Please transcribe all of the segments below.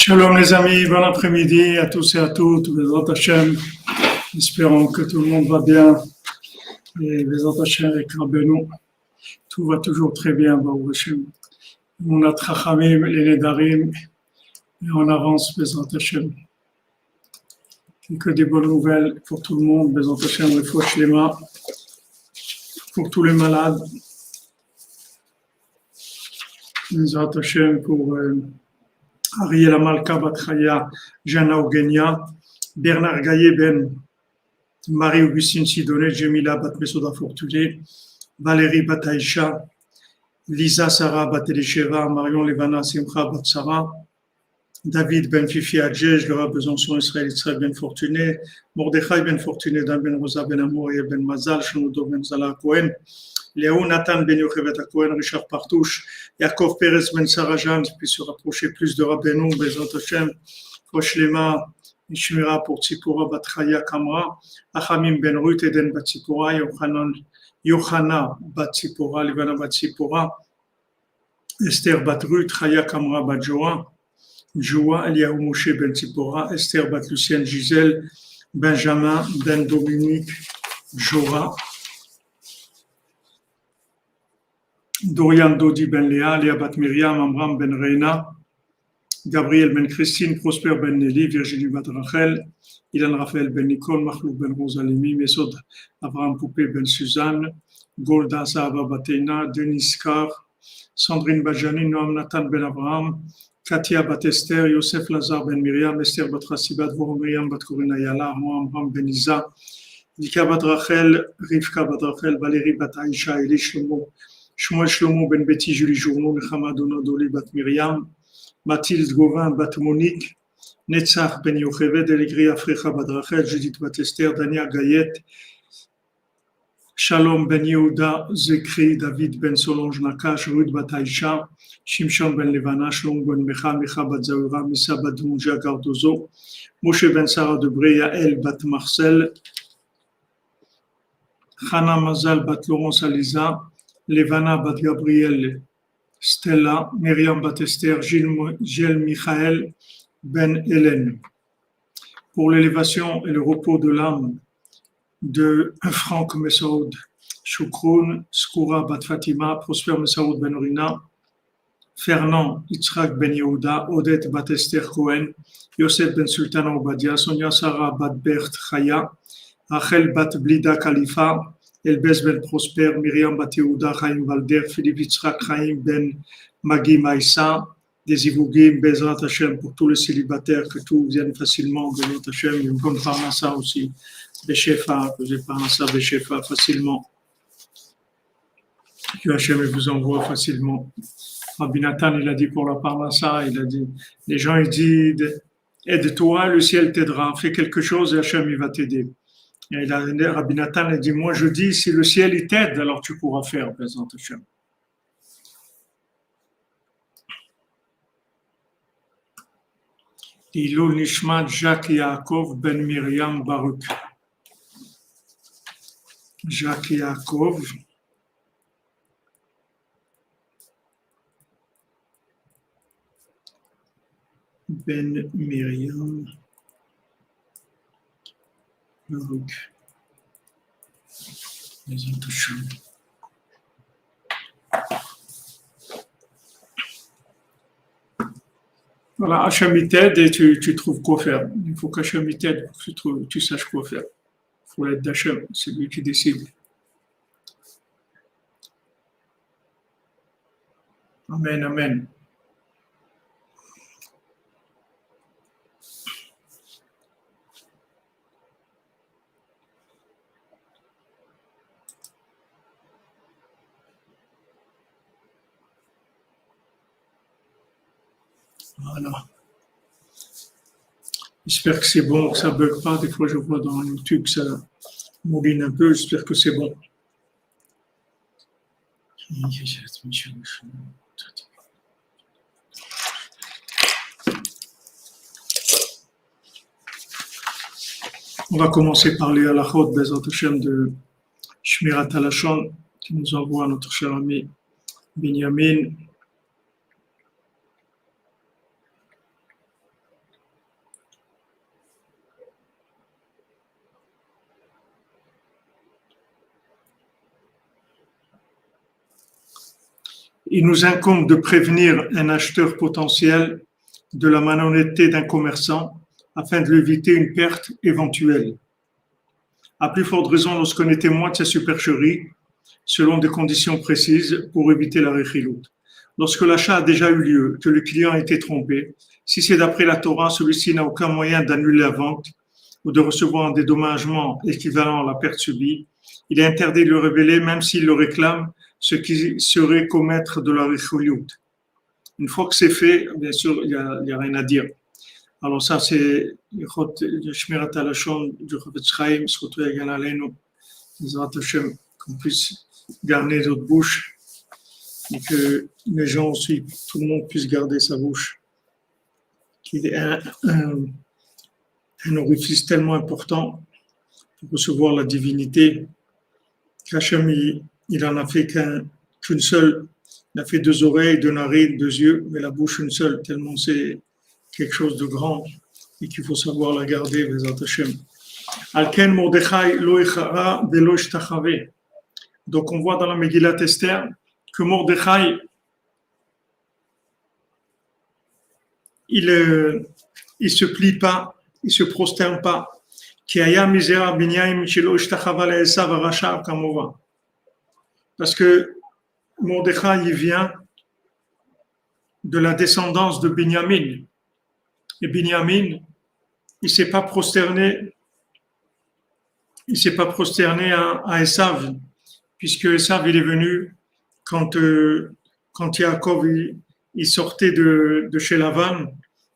Shalom les amis, bon après-midi à tous et à toutes, Bezrat Hashem. Espérons que tout le monde va bien. Et Bezrat Hashem avec Rabbeinu, tout va toujours très bien, Baruch Hashem. On a Trachamim, les Nedarim, et on avance, Bezrat Hashem. Et que des bonnes nouvelles pour tout le monde, Bezrat Hashem, le Foch Lema, pour tous les malades. Bezrat Hashem pour Ariel Amalka Batraya, Jana Ogenia, Bernard Gaillet Ben, Marie-Augustine Sidonet, Jemila Batmesoda Fortuné, Valérie Bataïcha, Lisa Sarah Batelisheva, Marion Levana Simcha Batsara, David Ben Fifi Adjej, Laura Besançon Israël Ben Fortuné, Mordechai Ben Fortuné, Dan Ben Rosa Ben Amour et Ben Mazal, Shanodo Ben Zala Cohen, Léo Nathan Ben Yochevet Cohen, Richard Partouche, Yaakov Perez Ben Sarajan, qui puisse se rapprocher plus de Rabbeinu, Bezrat Hashem, Rochlema, Ishmira pour Tzipora Batraya Kamra, Achamim Ben Ruth, Eden Batzipora, Yochana Batzipora, Livana Batzipora, Esther Batrut, Chaya Kamra Badjoa, Joa Eliaou Moshe Ben Tzipora, Esther Bat Lucienne Gisèle, Benjamin Ben Dominique, Jora, Dorian Dodi Ben Léa, Léa Bat Myriam, Amram Ben Reina, Gabriel Ben Christine, Prosper Ben Nelly, Virginie Bat Rachel, Ilan Raphaël Ben Nicole, Mahlouk Ben Rosalimi, Mesod Abraham Poupé Ben Suzanne, Golda Sahaba Bateina, Denis Carr, Sandrine Bajani, Noam Nathan Ben Abraham, Katia Bat Esther, Yosef Lazar Ben Myriam, Esther Bat Rassibat, Voro Myriam Bat Corina Yala, Amram Ben Isa, Dika Bat Rachel, Rivka Bat Rachel, Valérie Bat Aïcha, Eli Shlomo, Shmuel Shlomo Ben Betty, Julie Journo, Nechama Donodoli Bat Myriam, Mathilde Gauvin Bat Monique, Netzach Ben Yocheved, Elegri Afrecha Bat Rachel, Judith Bat Esther, Dania Gayet, Shalom Ben Yehuda, Zekri, David Ben Solange Nakash, Ruth Bat Aïcha, Shimshon Ben Levana, Shalom Ben Mecha, Mecha Bat Zaoura, Misa Bat Mouja Gardozo, Moshe Ben Sarah Debré, Yael Bat Marcel, Chana Mazal Bat Laurence Aliza, Levana Bat Gabriel Stella, Myriam Bat Esther, Gilles Michael Ben Hélène. Pour l'élévation et le repos de l'âme de Franck Messaoud, Choukroun, Skoura Bat Fatima, Prosper Messaoud Ben Orina, Fernand Yitzhak Ben Yehuda, Odette Bat Esther Cohen, Yosef Ben Sultana Obadia, Sonia Sarah Bat Bert Chaya, Rachel Bat Blida Khalifa, Elbez Ben Prosper, Myriam Bat Yehuda, Chaim Valder, Philippe Yitzhak Chaim Ben Magi Maïssa, des Ivougim, Bezrat Hashem, pour tous les célibataires, que tout vienne facilement, Bezrat Hashem, une bonne parnassa aussi, Beshefa, que j'ai parnassa, Beshefa facilement, que Hashem vous envoie facilement. Rabbi Nathan, il a dit pour la parnassa, il a dit, les gens, ils disent, aide-toi, le ciel t'aidera, fais quelque chose et Hashem, il va t'aider. Et Rabbi Nathan a dit, moi je dis, si le ciel il t'aide, alors tu pourras faire, Bezrat Hashem. Ilul Nishmat Jacques Yaakov Ben Myriam Baruch. Jacques Yaakov Ben Myriam Baruch. Voilà, Hachem t'aide et tu trouves quoi faire. Il faut qu'Hachem t'aide pour que tu saches quoi faire. Il faut l'aide d'Hachem, c'est lui qui décide. Amen, amen. Voilà. J'espère que c'est bon, que ça ne bug pas. Des fois, je vois dans YouTube que ça mouline un peu. J'espère que c'est bon. On va commencer par les halachot Bezrat Hashem de Shmirat Halashon qui nous envoie notre cher ami Binyamin. il nous incombe de prévenir un acheteur potentiel de la malhonnêteté d'un commerçant afin de lui éviter une perte éventuelle. À plus forte raison lorsqu'on est témoin de sa supercherie, selon des conditions précises pour éviter la réchiloute. Lorsque l'achat a déjà eu lieu, que le client a été trompé, si c'est d'après la Torah, celui-ci n'a aucun moyen d'annuler la vente ou de recevoir un dédommagement équivalent à la perte subie, il est interdit de le révéler même s'il le réclame, ce qui serait commettre de la réchiloute. Une fois que c'est fait, bien sûr, il y a rien à dire. Alors ça, c'est le Shmirat HaLashon du Chofetz Chaim, surtout Yagan Aleinu, qu'on puisse garder notre bouche et que les gens aussi, tout le monde puisse garder sa bouche, qui est un orifice tellement important pour recevoir la divinité qu'Hachem, il en a fait qu'une seule. Il a fait 2 oreilles, 2 narines, 2 yeux, mais la bouche une seule, tellement c'est quelque chose de grand et qu'il faut savoir la garder, Bezat Hashem. Alken Mordechai lo ichara velo ishtachave. Donc on voit dans la Megillat Esther que Mordechai, il se plie pas, il se prosterne pas. Parce que Mordechai, il vient de la descendance de Binyamin. Et Binyamin, il s'est pas prosterné à Esav, puisque Esav, il est venu quand Yaakov, il sortait de chez Lavan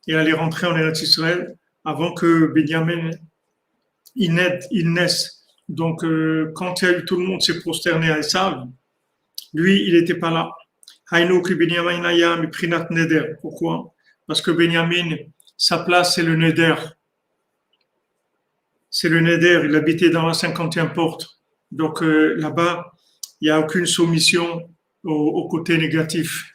et allait rentrer en Eretz Israël avant que Binyamin il naisse. Donc, quand il y a eu tout le monde s'est prosterné à Esav, lui, il n'était pas là. Pourquoi? Parce que Benjamin, sa place, c'est le Neder. C'est le Neder, il habitait dans la 50e porte. Donc là-bas, il n'y a aucune soumission au côté négatif.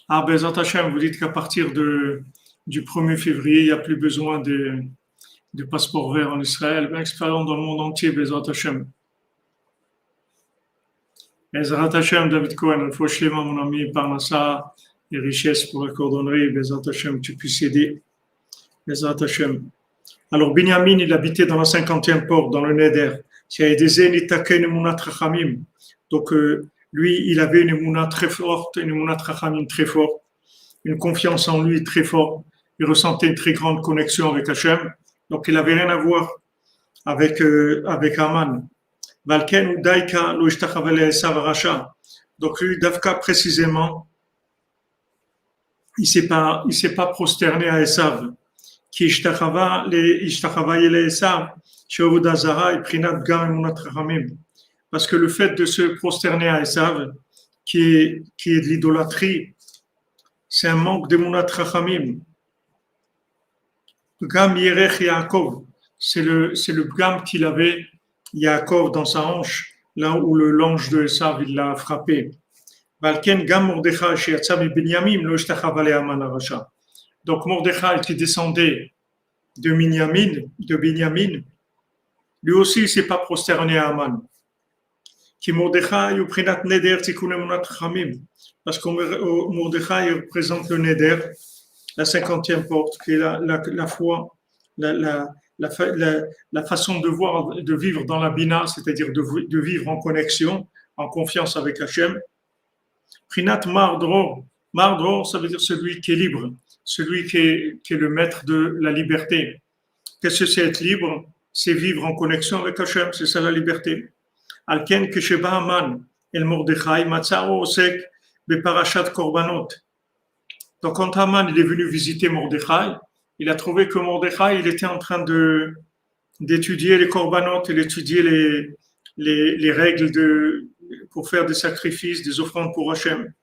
Ah, Bezat Hashem, vous dites qu'à partir du 1er février, il n'y a plus besoin de passeport vert en Israël. Ben, expérience dans le monde entier, Bezat Hashem. Bezat Hashem, David Cohen, il faut chelema, mon ami, Parnassa, les richesses pour la cordonnerie, Bezat Hashem, tu puisses aider. Bezat Hashem. Alors, Binyamin, il habitait dans la 50e porte, dans le Neder. Donc, lui, il avait une émouna très forte, une émouna trachamim très forte, une confiance en lui très forte. Il ressentait une très grande connexion avec Hachem. Donc, il n'avait rien à voir avec Haman. Valken ou Daika lo ishtachavale Esav Racha. Donc, lui, Davka, précisément, il s'est pas prosterné à Esav. Qui ishtachava yele Esav. Parce que le fait de se prosterner à Esav, qui est de l'idolâtrie, c'est un manque d'émunat rachamim. Gam Yerech Yaakov, c'est le gam qu'il avait Yaakov dans sa hanche, là où l'ange de Esav il l'a frappé. Balken Gam Mordechai sheyatzah mi Binyamin lo ishtachava le Haman harasha. Donc Mordechai qui descendait de Binyamin, lui aussi il ne s'est pas prosterné à Haman. Qui Mordechai ou prinat neder tikun emunat rachamim. Parce que Mordechai représente le neder, la 50e porte, qui est la foi, la façon de vivre dans la bina, c'est-à-dire de vivre en connexion, en confiance avec Hachem. Prinat mardror. Mardror, ça veut dire celui qui est libre, celui qui est le maître de la liberté. Qu'est-ce que c'est être libre? C'est vivre en connexion avec Hachem, c'est ça la liberté. Alken kesheba Haman el Mordechai matzaro osek beparashat korbanot. Donc quand Haman il est venu visiter Mordechai, il a trouvé que Mordechai il était en train d'étudier les korbanot, et d'étudier les règles pour faire des sacrifices, des offrandes pour Hachem.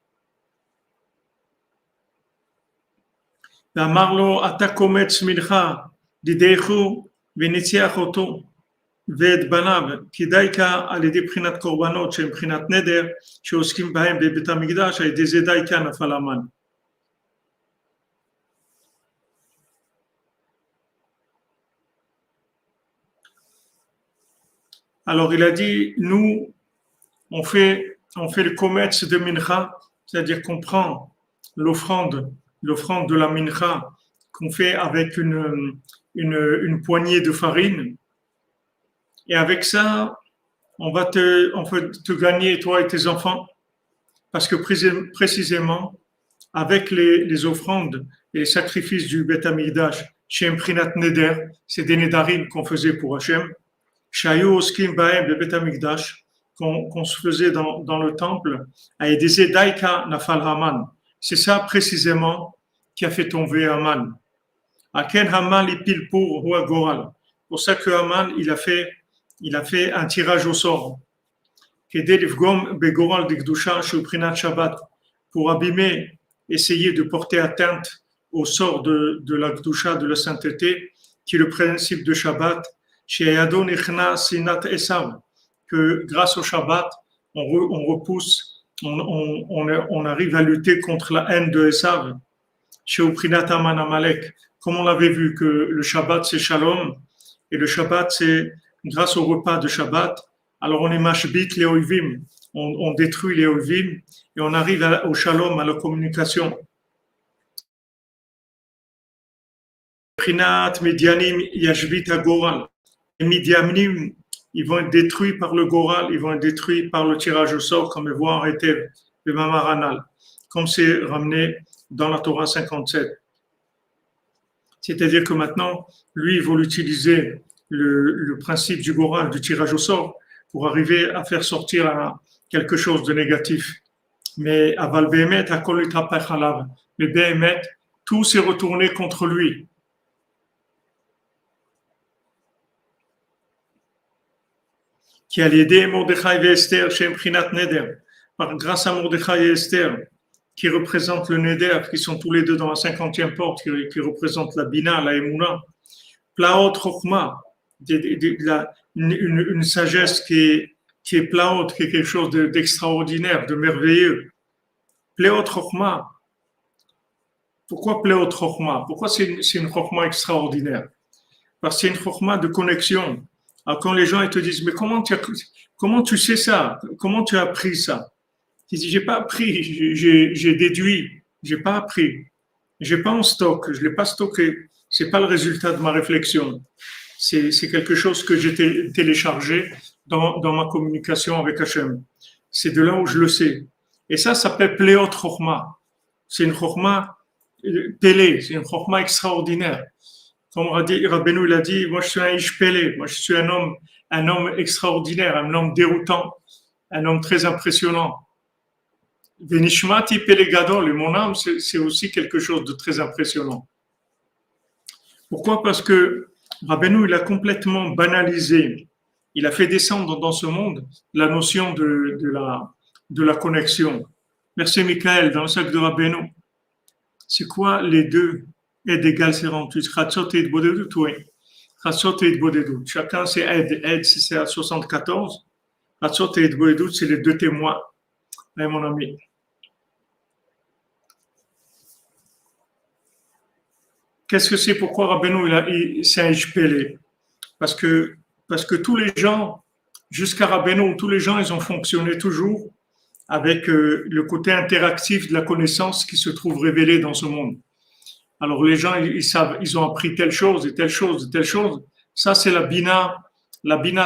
Amarlo atakometz mincha didechu venitziach oto. ואת בניו, כדייקה על ידי בחינת קורבנות שהם בחינת נדר שעוסקים בהם בבית המקדש, על ידי זה דייקה נפל המן. Alors il a dit, nous, on fait le commerce de mincha, c'est-à-dire qu'on prend l'offrande de la mincha qu'on fait avec une poignée de farine. Et avec ça, on va te gagner, toi et tes enfants. Parce que précisément, avec les offrandes et les sacrifices du Beth Amikdash, Shem Prinat Neder, c'est des Nedarim qu'on faisait pour Hachem, Shayu Oskim Baem, le Beth Amikdash, qu'on se faisait dans le temple, a aidé Daika Nafal Haman. C'est ça précisément qui a fait tomber Haman. Aken Haman l'ipil pour Hua Goral. Pour ça que Haman, il a fait un tirage au sort. Pour abîmer, essayer de porter atteinte au sort de la Gdusha, de la sainteté, qui est le principe de Shabbat, que grâce au Shabbat, on repousse, on arrive à lutter contre la haine de Esav, comme on l'avait vu, que le Shabbat c'est Shalom, et le Shabbat c'est grâce au repas de Shabbat, alors on est mashbit les oivim, on détruit les oivim, et on arrive au Shalom, à la communication. Prinat Midianim Yashvit Agoral. Les Midianim, ils vont être détruits par le Goral, ils vont être détruits par le tirage au sort, comme on voit en Rétev, le Mamaranal, comme c'est ramené dans la Torah 57. C'est-à-dire que maintenant, lui, il va utiliser le principe du Goral, du tirage au sort, pour arriver à faire sortir quelque chose de négatif. Mais Aval Behemet, Akol Yitrapech Alav. Mais Behemet, tout s'est retourné contre lui. Qui a aidé Mordechai et Esther chez Prinat Neder, grâce à Mordechai et Esther, qui représentent le Neder, qui sont tous les deux dans la 50e porte, qui représentent la Bina, la Emouna. Plaot Chokhma, une sagesse qui est plaot, qui est quelque chose d'extraordinaire, de merveilleux. Pleot Chokhma. Pourquoi Pleot Chokhma? Pourquoi c'est une Chokhma extraordinaire? Parce que c'est une Chokhma de connexion. Alors quand les gens ils te disent, mais comment tu sais ça? Comment tu as appris ça? Tu dis, j'ai pas appris, j'ai déduit, j'ai pas appris. J'ai pas en stock, je l'ai pas stocké. C'est pas le résultat de ma réflexion. C'est quelque chose que j'ai téléchargé dans ma communication avec Hachem. C'est de là où je le sais. Et ça s'appelle Pleot Chokhma. C'est une Chokhma télé, c'est une Chokhma extraordinaire. Comme Rabbeinu il a dit, moi je suis un Ish Pélé, moi je suis un homme extraordinaire, un homme déroutant, un homme très impressionnant. Venishmati Pélé Gadol, et mon âme c'est aussi quelque chose de très impressionnant. Pourquoi? Parce que Rabbeinu il a complètement banalisé, il a fait descendre dans ce monde la notion de la connexion. Merci Michael, dans le sac de Rabbeinu. C'est quoi les deux? Aide égale 48. Chatzot et Idbodedout, oui. Chatzot et Idbodedout. Chacun c'est aide. Aide c'est à 74. Chatzot et Idbodedout, c'est les deux témoins. Allez, mon ami. Qu'est-ce que c'est? Pourquoi Rabbeinu c'est un Ishpélé? Parce que tous les gens, jusqu'à Rabbeinu, tous les gens, ils ont fonctionné toujours avec le côté interactif de la connaissance qui se trouve révélé dans ce monde. Alors les gens, ils savent, ils ont appris telle chose et telle chose et telle chose. Ça, c'est la bina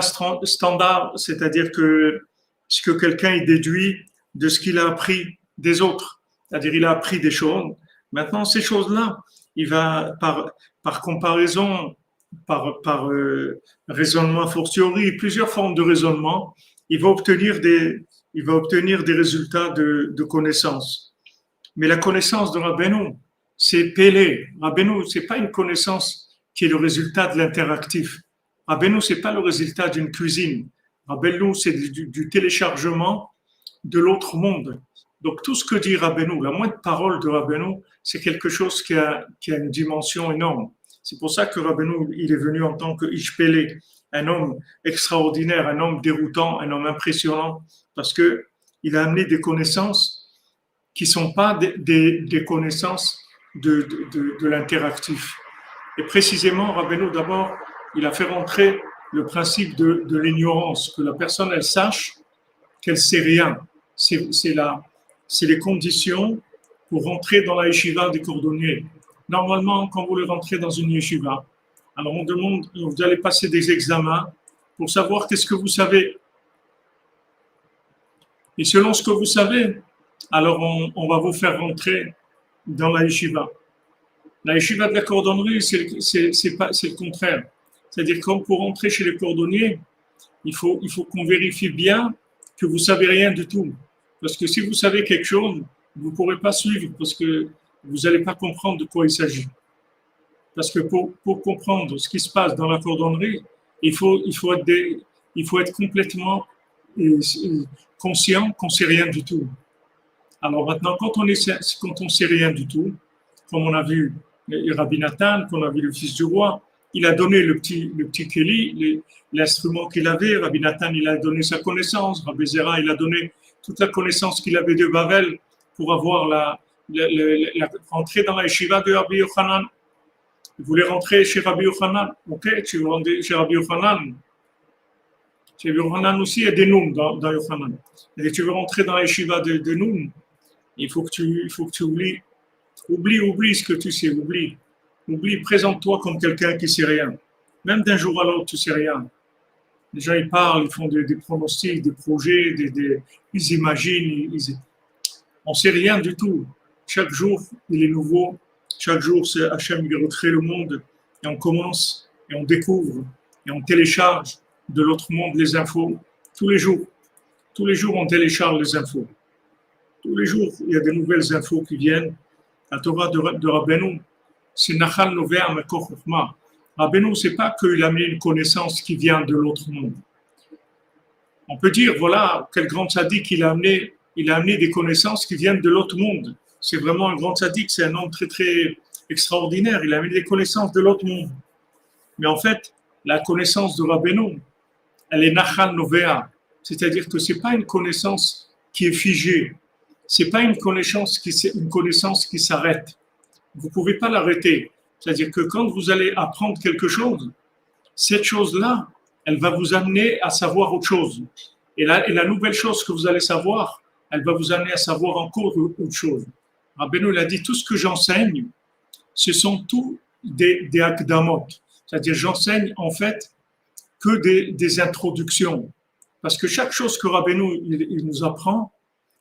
standard, c'est-à-dire que ce que quelqu'un il déduit de ce qu'il a appris des autres. C'est-à-dire il a appris des choses. Maintenant, ces choses-là, il va par comparaison, par raisonnement a fortiori, plusieurs formes de raisonnement, il va obtenir des résultats de connaissance. Mais la connaissance de Rabbeinu, c'est Pélé. Rabbeinu, c'est pas une connaissance qui est le résultat de l'interactif. Rabbeinu, c'est pas le résultat d'une cuisine. Rabbeinu, c'est du téléchargement de l'autre monde. Donc, tout ce que dit Rabbeinu, la moindre parole de Rabbeinu, c'est quelque chose qui a une dimension énorme. C'est pour ça que Rabbeinu, il est venu en tant que Ish Pélé, un homme extraordinaire, un homme déroutant, un homme impressionnant, parce que il a amené des connaissances qui sont pas des connaissances de l'interactif. Et précisément, Rabbeinu, d'abord, il a fait rentrer le principe de l'ignorance, que la personne, elle sache qu'elle sait rien. C'est les conditions pour rentrer dans la yeshiva des cordonniers. Normalement, quand vous rentrez dans une yeshiva, alors on demande, vous allez passer des examens pour savoir qu'est-ce que vous savez. Et selon ce que vous savez, alors on va vous faire rentrer dans la yeshiva. La yeshiva de la cordonnerie, c'est le contraire. C'est-à-dire que pour rentrer chez les cordonniers, il faut qu'on vérifie bien que vous savez rien du tout. Parce que si vous savez quelque chose, vous ne pourrez pas suivre parce que vous n'allez pas comprendre de quoi il s'agit. Parce que pour comprendre ce qui se passe dans la cordonnerie, il faut être complètement conscient qu'on ne sait rien du tout. Alors maintenant, quand on ne sait rien du tout, comme on a vu Rabbi Nathan, qu'on a vu le fils du roi, il a donné le petit Kéli, l'instrument qu'il avait. Rabbi Nathan, il a donné sa connaissance. Rabbi Zera, il a donné toute la connaissance qu'il avait de Bavel pour avoir rentrer dans la yeshiva de Rabbi Yochanan. Il voulait rentrer chez Rabbi Yochanan. Ok, tu veux rentrer chez Rabbi Yochanan. Chez Rabbi Yochanan aussi, il y a des noms dans Yochanan. Et tu veux rentrer dans la yeshiva de Noun, il faut que tu oublies. Oublie ce que tu sais, oublie. Oublie, présente-toi comme quelqu'un qui ne sait rien. Même d'un jour à l'autre, tu ne sais rien. Les gens, ils parlent, ils font des pronostics, des projets, ils imaginent. On ne sait rien du tout. Chaque jour, il est nouveau. Chaque jour, c'est Hachem qui recrée le monde. Et on commence, et on découvre, et on télécharge de l'autre monde les infos. Tous les jours, on télécharge les infos. Tous les jours, il y a de nouvelles infos qui viennent. La Torah de Rabbeinu, c'est Nachal Novea Mekor Chokhma. Rabbeinu, c'est pas qu'il a mis une connaissance qui vient de l'autre monde. On peut dire, voilà, quel grand tzaddik il a amené des connaissances qui viennent de l'autre monde. C'est vraiment un grand tzaddik, c'est un homme très, très extraordinaire. Il a amené des connaissances de l'autre monde. Mais en fait, la connaissance de Rabbeinu, elle est Nachal Novea. C'est-à-dire que c'est pas une connaissance qui est figée. C'est pas une connaissance qui s'arrête. Vous pouvez pas l'arrêter. C'est-à-dire que quand vous allez apprendre quelque chose, cette chose-là, elle va vous amener à savoir autre chose. Et la nouvelle chose que vous allez savoir, elle va vous amener à savoir encore autre chose. Rabbeinu, il a dit, tout ce que j'enseigne, ce sont tous des akdamot. C'est-à-dire, j'enseigne en fait que des introductions. Parce que chaque chose que Rabbeinu il nous apprend,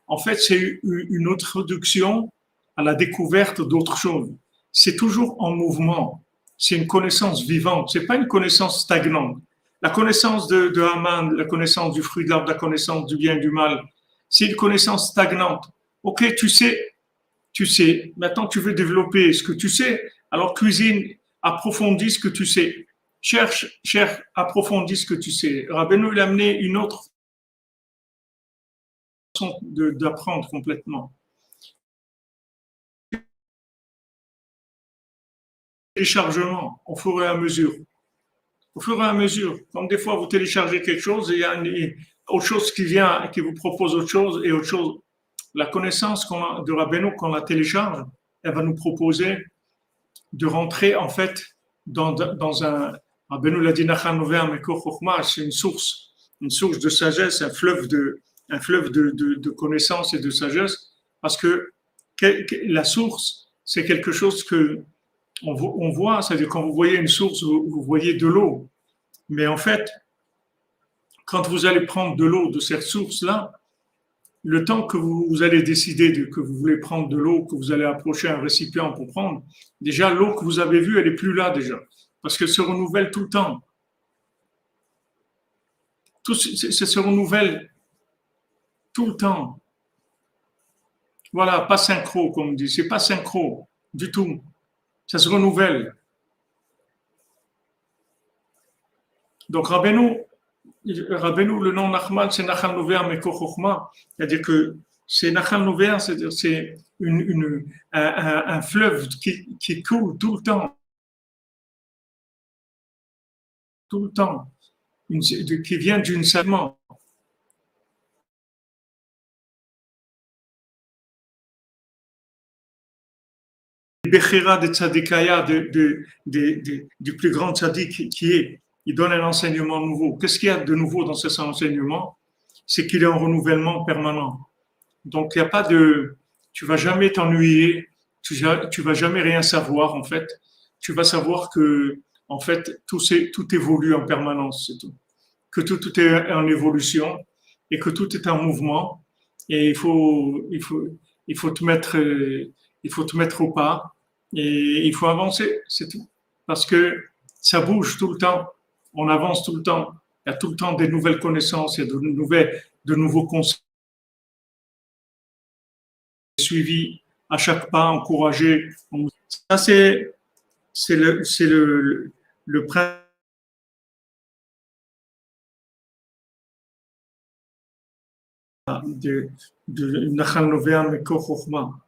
en fait, c'est une introduction à la découverte d'autres choses. C'est toujours en mouvement. C'est une connaissance vivante. C'est pas une connaissance stagnante. La connaissance de Haman, la connaissance du fruit de l'arbre, la connaissance du bien et du mal, c'est une connaissance stagnante. Ok, tu sais. Maintenant, tu veux développer ce que tu sais. Alors, cuisine, approfondis ce que tu sais. Cherche, approfondis ce que tu sais. Rabbeinu, il a amené une autre façon d'apprendre complètement. Téléchargement, au fur et à mesure. Au fur et à mesure. Comme des fois, vous téléchargez quelque chose et il y a autre chose qui vient, qui vous propose autre chose et autre chose. La connaissance de Rabbeinu, qu'on la télécharge, elle va nous proposer de rentrer en fait dans un. Rabbeinu l'a dit, c'est une source de sagesse, un fleuve de connaissance et de sagesse, parce que la source, c'est quelque chose que on voit, c'est-à-dire quand vous voyez une source, vous voyez de l'eau. Mais en fait, quand vous allez prendre de l'eau de cette source-là, le temps que vous allez décider que vous voulez prendre de l'eau, que vous allez approcher un récipient pour prendre, déjà l'eau que vous avez vue, elle n'est plus là déjà, parce qu'elle se renouvelle tout le temps. Ça se renouvelle tout le temps. Voilà, pas synchro, comme on dit, c'est pas synchro du tout. Ça se renouvelle. Donc Rabbeinu, le nom Nachman, c'est Nachal Novea Mekor Chokhma, c'est-à-dire que c'est Nachal Novea, c'est-à-dire c'est un fleuve qui coule tout le temps, qui vient d'une segment. Bechira de Tzadikaya, du plus grand tzaddik qui est. il donne un enseignement nouveau. Qu'est-ce qu'il y a de nouveau dans cet enseignement? C'est qu'il est en renouvellement permanent. Donc, il n'y a pas de, tu vas jamais t'ennuyer, tu vas jamais rien savoir, en fait. Tu vas savoir que, en fait, tout évolue en permanence, c'est tout. Que tout est en évolution et que tout est en mouvement. Et il faut te mettre, il faut te mettre au pas et il faut avancer, c'est tout. Parce que ça bouge tout le temps. On avance tout le temps. Il y a tout le temps des nouvelles connaissances, il y a de nouveaux concepts suivis à chaque pas, encouragés. Ça, c'est le principe de Nachal Novea Mekor Chochma.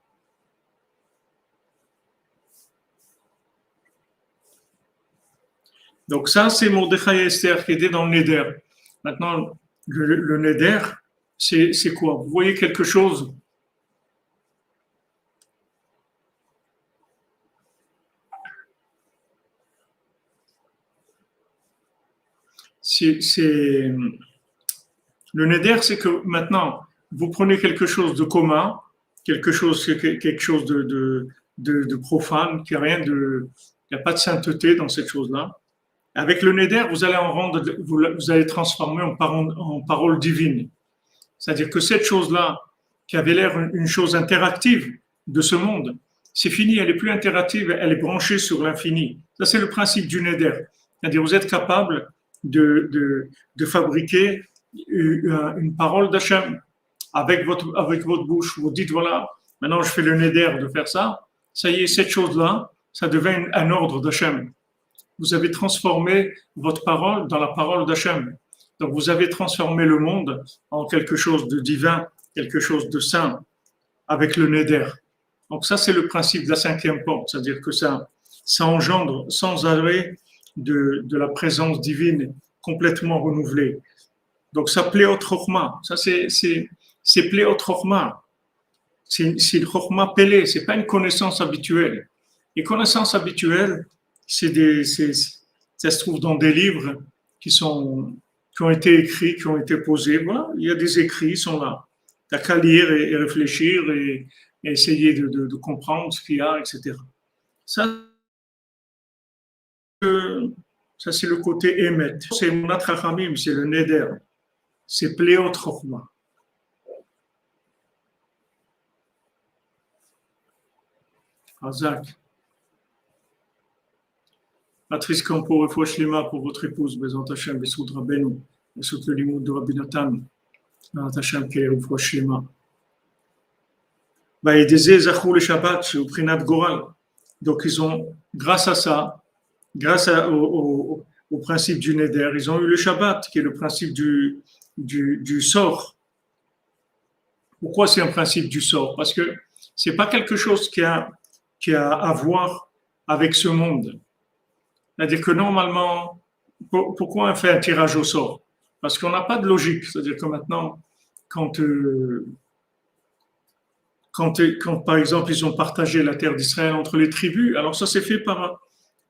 Donc ça, c'est Mordechai et Esther qui étaient dans le Neder. Maintenant, le Neder, c'est quoi? Vous voyez quelque chose? C'est le Neder, c'est que maintenant, vous prenez quelque chose de commun, quelque chose de profane, qui a rien de, il n'y a pas de sainteté dans cette chose-là. Avec le Neder, vous allez en rendre, vous allez transformer en parole divine. C'est-à-dire que cette chose-là, qui avait l'air une chose interactive de ce monde, c'est fini, elle est plus interactive, elle est branchée sur l'infini. Ça, c'est le principe du Neder. C'est-à-dire vous êtes capable de fabriquer une parole d'Hachem avec votre bouche. Vous dites, voilà, maintenant je fais le Neder de faire ça. Ça y est, cette chose-là, ça devient un ordre d'Hachem. Vous avez transformé votre parole dans la parole d'Hachem. Donc vous avez transformé le monde en quelque chose de divin, quelque chose de saint, avec le Neder. Donc ça, c'est le principe de la cinquième porte, c'est-à-dire que ça engendre sans arrêt de la présence divine complètement renouvelée. Donc ça plaît au Chorma. Ça, c'est plaît au Chorma. C'est une Chorma pelée, c'est pas une connaissance habituelle. Les connaissances habituelles, ça se trouve dans des livres qui ont été écrits, qui ont été posés. Voilà, il y a des écrits, ils sont là. Tu n'as qu'à lire et réfléchir et essayer de comprendre ce qu'il y a, etc. Ça, ça c'est le côté émet. C'est Monat Chachamim, c'est le Neder. C'est Pléot Chochma. Hazak. Patrice Campo, Refouach Lima pour votre épouse, Bezant Hashem, Bessoud Rabbeinu, Bessoud le Limoud de Rabbi Nathan, Bezant Hashem, qui est Refouach Lima. Et des Zachou le Shabbat, au Prinat Goral. Donc ils ont, grâce à ça, grâce au principe du Neder, ils ont eu le Shabbat, qui est le principe du sort. Pourquoi c'est un principe du sort? Parce que c'est pas quelque chose qui a à voir avec ce monde. C'est-à-dire que normalement, pourquoi on fait un tirage au sort? Parce qu'on n'a pas de logique. C'est-à-dire que maintenant, quand, par exemple, ils ont partagé la terre d'Israël entre les tribus, alors ça s'est fait par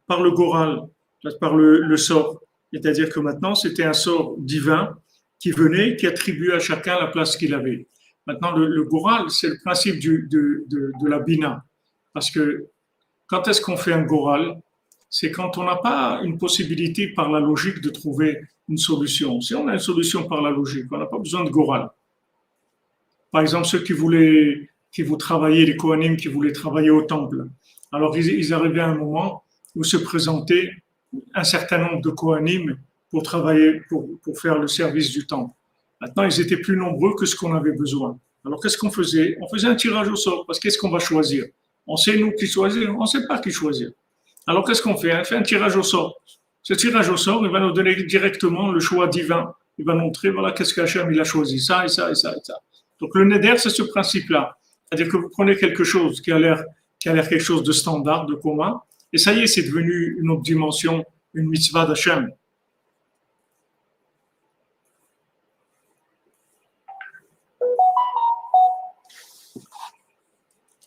le Goral, par le sort. C'est-à-dire que maintenant, c'était un sort divin qui venait, qui attribuait à chacun la place qu'il avait. Maintenant, le Goral, c'est le principe de la Bina. Parce que quand est-ce qu'on fait un Goral? C'est quand on n'a pas une possibilité par la logique de trouver une solution. Si on a une solution par la logique, on n'a pas besoin de Goral. Par exemple, ceux qui vous travaillaient, les Kohanim qui voulaient travailler au temple. Alors, ils arrivaient à un moment où se présentait un certain nombre de Kohanim pour travailler, pour faire le service du temple. Maintenant, ils étaient plus nombreux que ce qu'on avait besoin. Alors, qu'est-ce qu'on faisait? On faisait un tirage au sort, parce qu'est-ce qu'on va choisir? On sait, nous, qui choisir, on ne sait pas qui choisir. Alors, qu'est-ce qu'on fait? On fait un tirage au sort. Ce tirage au sort, il va nous donner directement le choix divin. Il va montrer, voilà, qu'est-ce qu'Hachem, il a choisi, ça et ça et ça et ça. Donc, le Neder, c'est ce principe-là. C'est-à-dire que vous prenez quelque chose qui a l'air quelque chose de standard, de commun, et ça y est, c'est devenu une autre dimension, une mitzvah d'Hachem.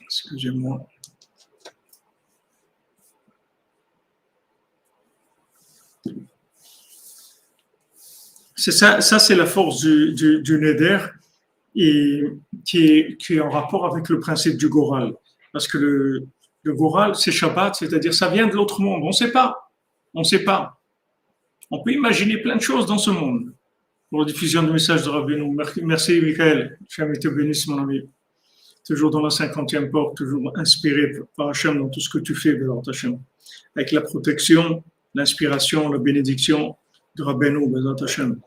Excusez-moi. C'est ça, ça c'est la force du Neder et qui est en rapport avec le principe du Goral. Parce que le Goral, c'est Shabbat, c'est-à-dire ça vient de l'autre monde. On ne sait pas. On ne sait pas. On peut imaginer plein de choses dans ce monde. Pour la diffusion du message de Rabbeinu. Merci, Michael. Jamais te bénisse, mon ami. Toujours dans la 50e porte, toujours inspiré par Hachem dans tout ce que tu fais, Bézat Hachem. Avec la protection, l'inspiration, la bénédiction de Rabbeinu, Bézat Hachem.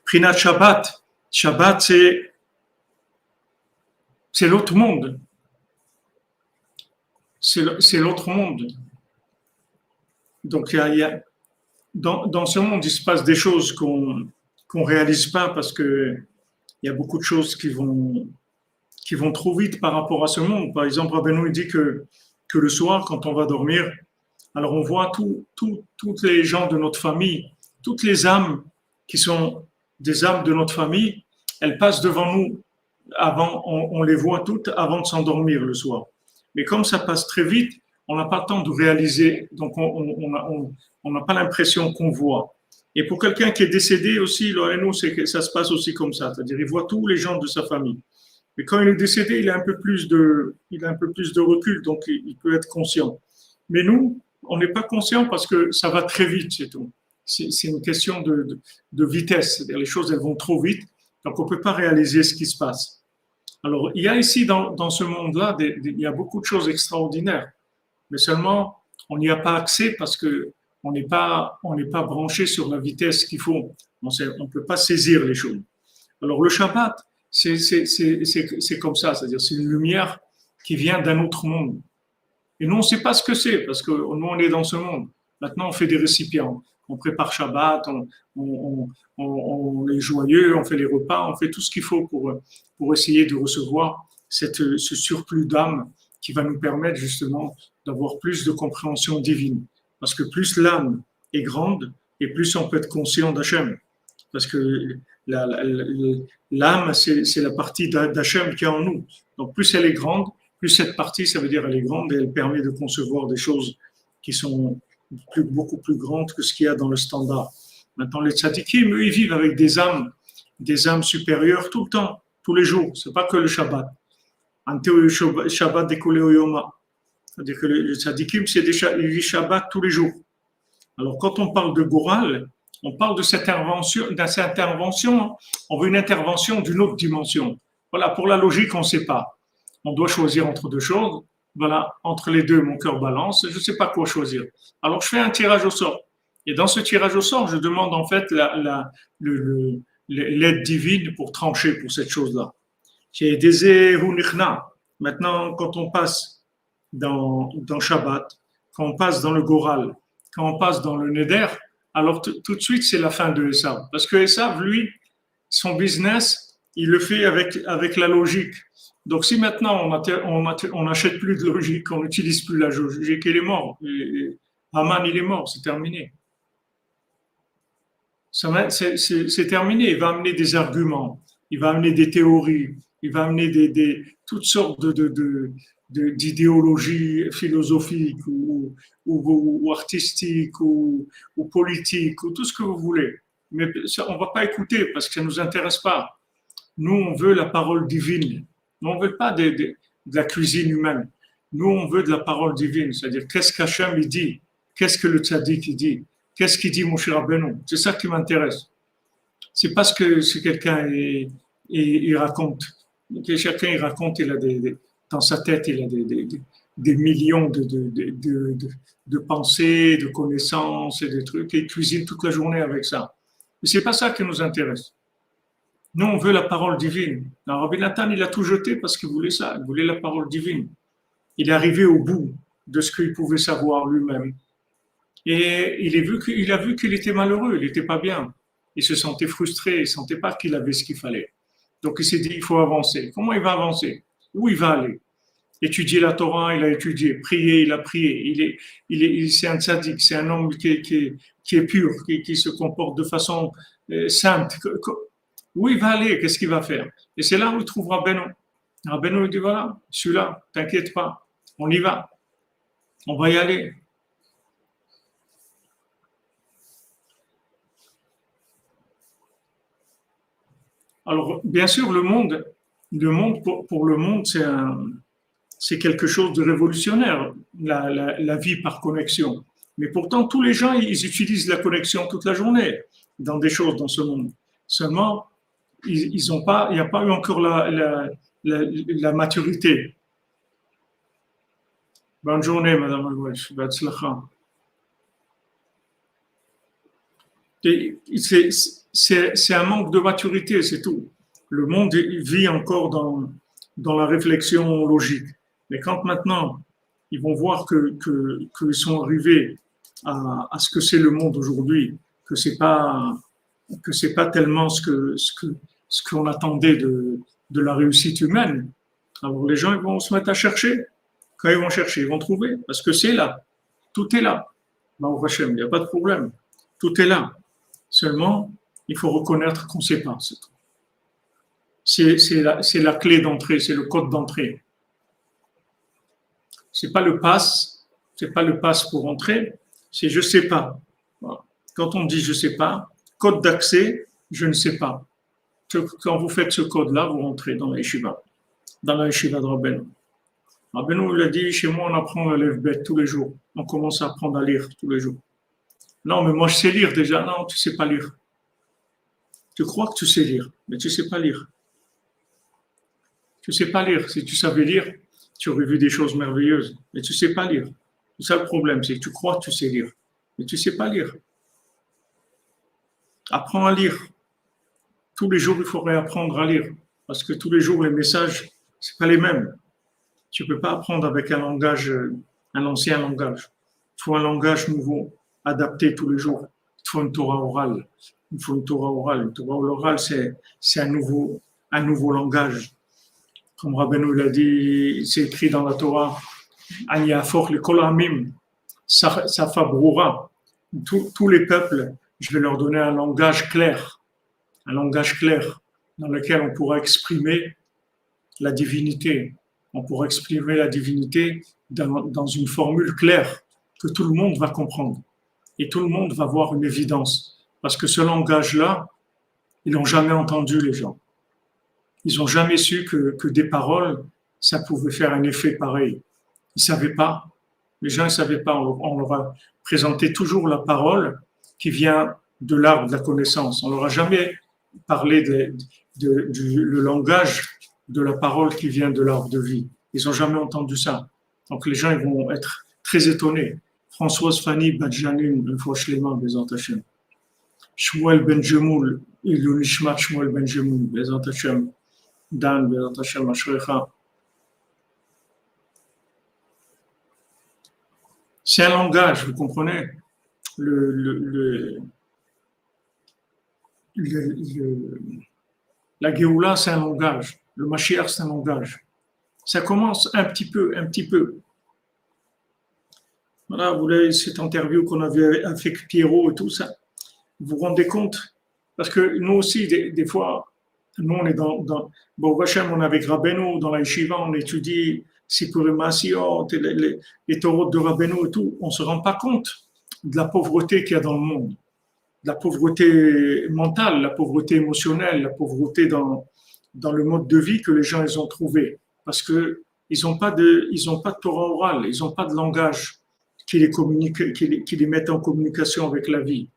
Prinat Shabbat. Shabbat, c'est l'autre monde. C'est l'autre monde. Donc, dans ce monde, il se passe des choses qu'on ne réalise pas parce qu'il y a beaucoup de choses qui vont trop vite par rapport à ce monde. Par exemple, Rabbeinu dit que le soir, quand on va dormir, alors on voit toutes les gens de notre famille, toutes les âmes qui sont des âmes de notre famille, elles passent devant nous avant, on les voit toutes avant de s'endormir le soir. Mais comme ça passe très vite, on n'a pas le temps de réaliser, donc on n'a pas l'impression qu'on voit. Et pour quelqu'un qui est décédé aussi, c'est que ça se passe aussi comme ça, c'est-à-dire il voit tous les gens de sa famille. Mais quand il est décédé, il a un peu plus de recul, donc il peut être conscient. Mais nous, on n'est pas conscient parce que ça va très vite, c'est tout. C'est une question de vitesse, c'est-à-dire les choses elles vont trop vite, donc on ne peut pas réaliser ce qui se passe. Alors il y a ici dans ce monde-là, il y a beaucoup de choses extraordinaires, mais seulement on n'y a pas accès parce que on n'est pas branché sur la vitesse qu'il faut. On ne peut pas saisir les choses. Alors le Shabbat, c'est comme ça, c'est-à-dire c'est une lumière qui vient d'un autre monde. Et nous, on ne sait pas ce que c'est, parce que nous, on est dans ce monde. Maintenant, on fait des récipients. On prépare Shabbat, on est joyeux, on fait les repas, on fait tout ce qu'il faut pour essayer de recevoir ce surplus d'âme qui va nous permettre justement d'avoir plus de compréhension divine. Parce que plus l'âme est grande, et plus on peut être conscient d'Hachem. Parce que l'âme, c'est la partie d'Hachem qui est en nous. Donc plus elle est grande, plus cette partie, ça veut dire elle est grande et elle permet de concevoir des choses qui sont beaucoup plus grandes que ce qu'il y a dans le standard. Maintenant, les tzadikim, eux, ils vivent avec des âmes supérieures tout le temps, tous les jours. C'est pas que le Shabbat. Shabbat découlé au Yoma. C'est-à-dire que les tzadikim, ils vivent Shabbat tous les jours. Alors, quand on parle de Goral, on parle de cette intervention, on veut une intervention d'une autre dimension. Voilà, pour la logique, on ne sait pas. On doit choisir entre deux choses. Voilà, entre les deux, mon cœur balance. Je ne sais pas quoi choisir. Alors, je fais un tirage au sort. Et dans ce tirage au sort, je demande en fait l'aide divine pour trancher pour cette chose-là. Maintenant, quand on passe dans Shabbat, quand on passe dans le Goral, quand on passe dans le Neder, alors tout de suite, c'est la fin de Esav. Parce que Esav, lui, son business, il le fait avec la logique. Donc si maintenant on n'achète plus de logique, on n'utilise plus la logique, il est mort. Haman, il est mort, c'est terminé. C'est terminé. Il va amener des arguments, il va amener des théories, il va amener toutes sortes d'idéologies philosophiques ou artistiques ou politiques ou tout ce que vous voulez. Mais on ne va pas écouter parce que ça ne nous intéresse pas. Nous, on veut la parole divine. Nous, on ne veut pas de la cuisine humaine. Nous, on veut de la parole divine. C'est-à-dire, qu'est-ce qu'Hachem il dit? Qu'est-ce que le tzaddik il dit? Qu'est-ce qu'il dit, mon cher Rabbeinu? C'est ça qui m'intéresse. C'est parce que si quelqu'un il raconte. Chacun il raconte, il a dans sa tête, il a des millions de pensées, de connaissances et des trucs, et il cuisine toute la journée avec ça. Mais c'est pas ça qui nous intéresse. Nous, on veut la parole divine. Alors, Rabbi Nathan, il a tout jeté parce qu'il voulait ça, il voulait la parole divine. Il est arrivé au bout de ce qu'il pouvait savoir lui-même. Et il a vu qu'il était malheureux, il n'était pas bien. Il se sentait frustré, il ne sentait pas qu'il avait ce qu'il fallait. Donc il s'est dit, il faut avancer. Comment il va avancer? Où il va aller? Étudier la Torah, il a étudié. Prier, il a prié. C'est un tzaddik, c'est un homme qui est pur, qui se comporte de façon sainte. Où il va aller? Qu'est-ce qu'il va faire? Et c'est là où il trouvera Rabbeinu. Rabbeinu lui dit, voilà, celui-là, t'inquiète pas, on y va. On va y aller. Alors, bien sûr, pour le monde, c'est quelque chose de révolutionnaire, la vie par connexion. Mais pourtant, tous les gens, ils utilisent la connexion toute la journée dans des choses dans ce monde. Seulement, ils ont pas, il n'y a pas eu encore la maturité. Bonne journée, Madame Alouesh. C'est un manque de maturité, c'est tout. Le monde vit encore dans la réflexion logique. Mais quand maintenant, ils vont voir qu'ils sont arrivés à ce que c'est le monde aujourd'hui, que c'est pas tellement ce qu'on attendait de la réussite humaine. Alors les gens ils vont se mettre à chercher. Quand ils vont chercher, ils vont trouver, parce que c'est là. Tout est là. Il n'y a pas de problème. Tout est là. Seulement, il faut reconnaître qu'on ne sait pas. C'est la clé d'entrée, c'est le code d'entrée. C'est pas le pass, c'est pas le pass pour entrer, c'est je sais pas. Voilà. Quand on dit je sais pas, code d'accès, je ne sais pas. Quand vous faites ce code-là, vous rentrez dans la yeshiva de Rabbeinu. Rabbeinu il a dit, chez moi on apprend la lève-bête tous les jours. On commence à apprendre à lire tous les jours. Non, mais moi je sais lire déjà. Non, tu sais pas lire. Tu crois que tu sais lire, mais tu sais pas lire. Tu sais pas lire. Si tu savais lire, tu aurais vu des choses merveilleuses. Mais tu sais pas lire. C'est ça le problème, c'est que tu crois que tu sais lire, mais tu sais pas lire. Apprends à lire. Tous les jours, il faut réapprendre à lire. Parce que tous les jours, les messages, c'est pas les mêmes. Tu peux pas apprendre avec un langage, un ancien langage. Il faut un langage nouveau, adapté tous les jours. Il faut une Torah orale. Il faut une Torah orale. Une Torah orale, c'est un nouveau langage. Comme Rabbeinu l'a dit, c'est écrit dans la Torah, Ani afor le kol hamim, safa brura. Tous les peuples, je vais leur donner un langage clair dans lequel on pourra exprimer la divinité. On pourra exprimer la divinité dans une formule claire que tout le monde va comprendre. Et tout le monde va voir une évidence. Parce que ce langage-là, ils n'ont jamais entendu les gens. Ils n'ont jamais su que des paroles, ça pouvait faire un effet pareil. Ils ne savaient pas. Les gens ne savaient pas. On leur a présenté toujours la parole qui vient de l'arbre de la connaissance. On leur a jamais parlé le langage de la parole qui vient de l'arbre de vie. Ils n'ont jamais entendu ça. Donc les gens ils vont être très étonnés. Françoise Fanny Badjanim, le Fauchléman, Bézant Hachem. Shmuel Ben Jemoul, Ilou Nishmat Shmuel Ben Jemoul, Bézant Hachem. Dan, Bézant Hachem, Ashrecha. C'est un langage, vous comprenez? La Géoula, c'est un langage. Le Mashiach, c'est un langage. Ça commence un petit peu. Voilà, vous voyez cette interview qu'on avait avec Pierrot et tout ça. Vous vous rendez compte? Parce que nous aussi, des fois, nous, on est dans bon, Hachem, on est avec Rabbeinu, dans la yeshiva, on étudie Sipurim Maasiot, les Torot de Rabbeinu et tout. On ne se rend pas compte de la pauvreté qu'il y a dans le monde. De la pauvreté mentale, la pauvreté émotionnelle, la pauvreté dans le mode de vie que les gens ils ont trouvé. Parce qu'ils n'ont pas de Torah orale, ils n'ont pas de langage qui les communique, qui les mette en communication avec la vie.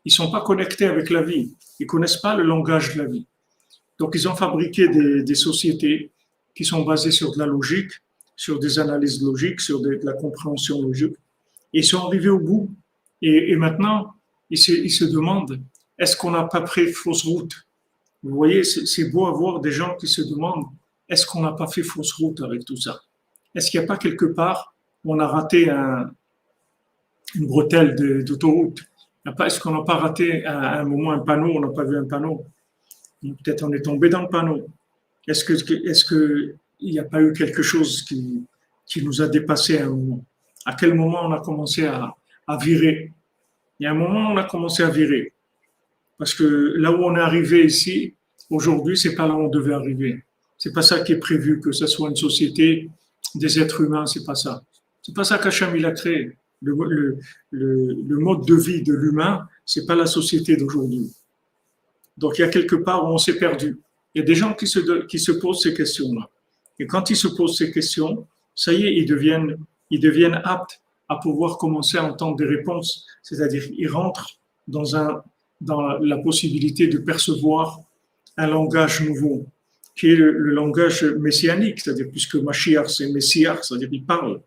Ils ne sont pas connectés avec la vie. Ils ne connaissent pas le langage de la vie. Donc, ils ont fabriqué des sociétés qui sont basées sur de la logique, sur des analyses logiques, sur de la compréhension logique. Et ils sont arrivés au bout. Et maintenant, ils se demandent, est-ce qu'on n'a pas pris fausse route? Vous voyez, c'est beau avoir des gens qui se demandent, est-ce qu'on n'a pas fait fausse route avec tout ça? Est-ce qu'il n'y a pas quelque part où on a raté une bretelle d'autoroute? Est-ce qu'on n'a pas raté à un moment un panneau, on n'a pas vu un panneau? Peut-être on est tombé dans le panneau. Est-ce qu'il n'y a pas eu quelque chose qui nous a dépassé à un moment? À quel moment on a commencé à virer? Il y a un moment où on a commencé à virer. Parce que là où on est arrivé ici, aujourd'hui, c'est pas là où on devait arriver. C'est pas ça qui est prévu, que ce soit une société des êtres humains, c'est pas ça. C'est pas ça qu'Hachem il a créé. Le mode de vie de l'humain, c'est pas la société d'aujourd'hui. Donc il y a quelque part où on s'est perdu. Il y a des gens qui se posent ces questions-là. Et quand ils se posent ces questions, ça y est, ils deviennent aptes à pouvoir commencer à entendre des réponses. C'est-à-dire, ils rentrent dans la possibilité de percevoir un langage nouveau, qui est le langage messianique, c'est-à-dire, puisque Mashiach, c'est Messiah, c'est-à-dire, il parle.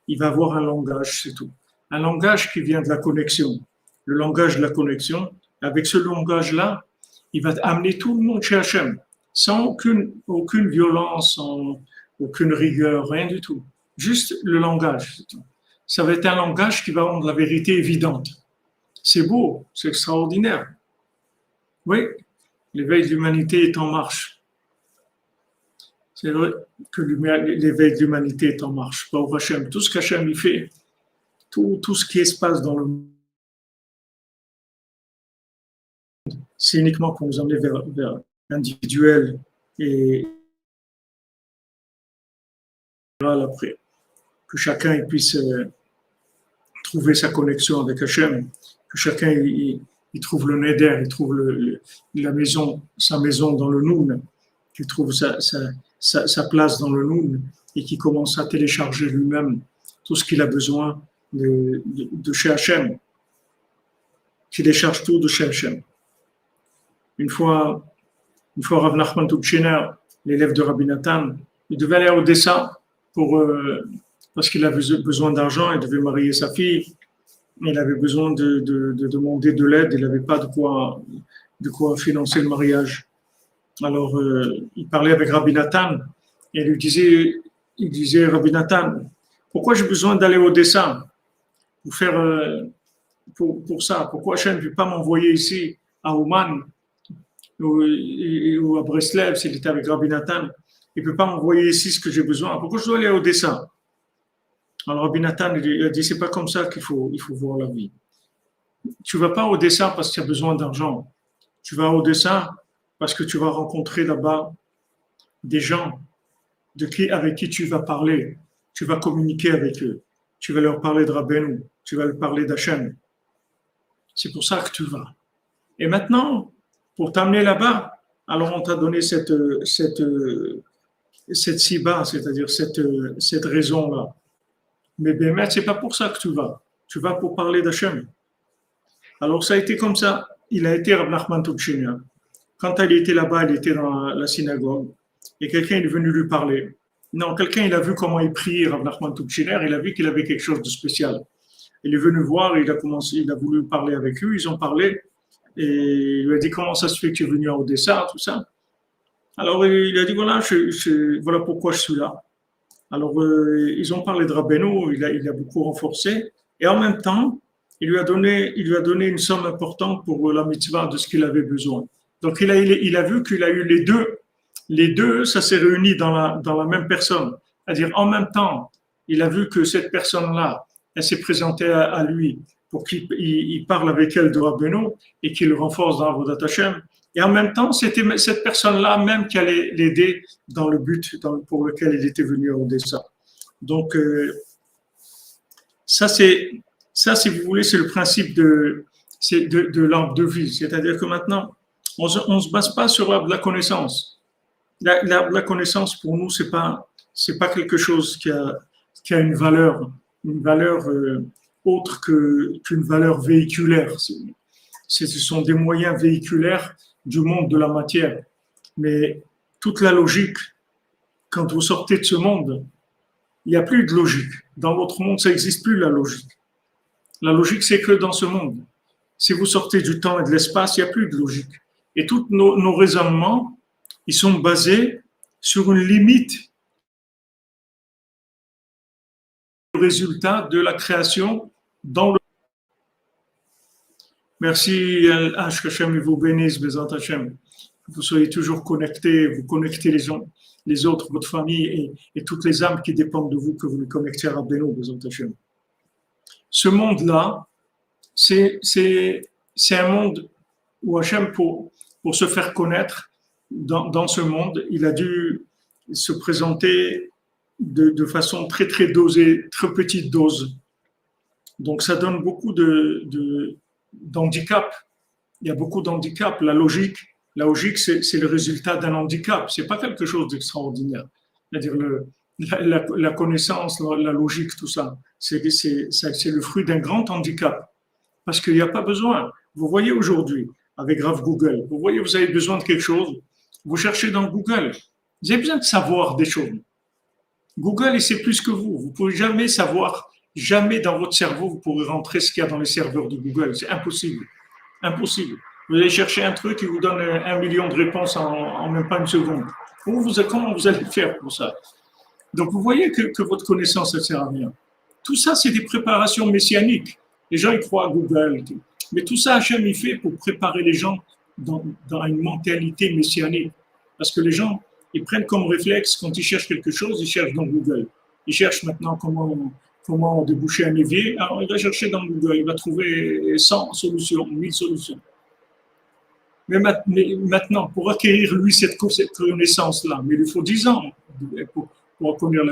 Il va avoir un langage, c'est tout. Un langage qui vient de la connexion. Le langage de la connexion, avec ce langage-là, il va amener tout le monde chez Hachem, sans aucune violence, sans aucune rigueur, rien du tout. Juste le langage, c'est tout. Ça va être un langage qui va rendre la vérité évidente. C'est beau, c'est extraordinaire. Oui, l'éveil de l'humanité est en marche. C'est vrai que l'éveil de l'humanité est en marche. Baruch Hashem, tout ce qu'Hachem y fait, tout ce qui se passe dans le monde, c'est uniquement pour nous emmener vers l'individuel et après, que chacun puisse trouver sa connexion avec Hachem, que chacun il trouve le neder, il trouve sa maison dans le Noun, qu'il trouve sa place dans le Noun et qu'il commence à télécharger lui-même tout ce qu'il a besoin de chez Hachem, qu'il décharge tout de chez Hachem. Une fois Rav Nachman Tubchiner, l'élève de Rabbi Nathan, il devait aller à Odessa parce qu'il avait besoin d'argent, il devait marier sa fille, il avait besoin de demander de l'aide, il n'avait pas de quoi financer le mariage. Alors, il parlait avec Rabbi Nathan et il disait, Rabbi Nathan, pourquoi j'ai besoin d'aller à Odessa pour faire pour ça? Pourquoi Hachem ne peut pas m'envoyer ici à Ouman ou à Breslev s'il était avec Rabbi Nathan? Il ne peut pas m'envoyer ici ce que j'ai besoin. Pourquoi je dois aller à Odessa? Alors Rabbi Nathan il a dit, c'est pas comme ça qu'il faut voir la vie. Tu vas pas à Odessa parce que tu as besoin d'argent. Tu vas à Odessa parce que tu vas rencontrer là-bas des gens avec qui tu vas parler. Tu vas communiquer avec eux. Tu vas leur parler de Rabbeinu. Tu vas leur parler d'Hachem. C'est pour ça que tu vas. Et maintenant, pour t'amener là-bas, alors on t'a donné cette siba, c'est-à-dire cette raison-là. Mais bien, c'est pas pour ça que tu vas. Tu vas pour parler d'Hachem. Alors ça a été comme ça. Il a été Rav Nachman Tubchiner. Quand il était là-bas, il était dans la synagogue et quelqu'un est venu lui parler. Non, quelqu'un, il a vu comment il priait Rav Nachman Tubchiner, il a vu qu'il avait quelque chose de spécial. Il est venu voir, il a voulu parler avec eux, ils ont parlé et il lui a dit comment ça se fait que tu es venu à Odessa, tout ça. Alors il a dit voilà pourquoi je suis là. Alors ils ont parlé de Rabbeinu, il a beaucoup renforcé et en même temps, il lui a donné une somme importante pour la mitzvah de ce qu'il avait besoin. Donc il a vu qu'il a eu les deux, ça s'est réuni dans la même personne. C'est-à-dire en même temps, il a vu que cette personne-là, elle s'est présentée à lui pour qu'il parle avec elle de Rabbeinu et qu'il le renforce dans Avodat Hashem. Et en même temps, c'était cette personne-là même qui allait l'aider dans le but pour lequel il était venu à Odessa. Donc ça, si vous voulez, c'est le principe de l'arbre de vie. C'est-à-dire que maintenant, on ne se base pas sur l'arbre de la connaissance. L'arbre de la connaissance, pour nous, c'est pas quelque chose qui a une valeur autre qu'une valeur véhiculaire. Ce sont des moyens véhiculaires du monde de la matière. Mais toute la logique, quand vous sortez de ce monde, il n'y a plus de logique. Dans l'autre monde, ça n'existe plus, la logique. La logique, c'est que dans ce monde. Si vous sortez du temps et de l'espace, il n'y a plus de logique. Et tous nos raisonnements, ils sont basés sur une limite du résultat de la création dans le. Merci, H. Hashem, et vous bénisse, Bézant Hashem. Que vous soyez toujours connectés, vous connectez les autres, votre famille et toutes les âmes qui dépendent de vous, que vous les connectez à Rabbeinu, Bézant Hashem. Ce monde-là, c'est un monde où Hachem, pour se faire connaître dans ce monde, il a dû se présenter de façon très, très dosée, très petite dose. Donc, ça donne beaucoup d'handicap. Il y a beaucoup d'handicap. La logique, La logique, c'est le résultat d'un handicap. C'est pas quelque chose d'extraordinaire. C'est-à-dire la connaissance, la logique, tout ça, c'est le fruit d'un grand handicap. Parce qu'il n'y a pas besoin. Vous voyez aujourd'hui, avec Grave Google, vous voyez, vous avez besoin de quelque chose, vous cherchez dans Google. Vous avez besoin de savoir des choses. Google, il sait plus que vous. Vous ne pouvez jamais savoir, jamais dans votre cerveau, vous pourrez rentrer ce qu'il y a dans les serveurs de Google. C'est impossible. Impossible. Vous allez chercher un truc qui vous donne 1 million de réponses en même pas une seconde. Comment vous allez faire pour ça? Donc vous voyez que votre connaissance ne sert à rien. Tout ça, c'est des préparations messianiques. Les gens, ils croient à Google. Mais tout ça, Hachem, il fait pour préparer les gens dans une mentalité messianique. Parce que les gens, ils prennent comme réflexe, quand ils cherchent quelque chose, ils cherchent dans Google. Ils cherchent maintenant comment déboucher un évier. Alors, il va chercher dans Google, il va trouver 100 solutions, 1000 solutions. Mais maintenant, pour acquérir, lui, cette connaissance-là, mais il lui faut 10 ans pour obtenir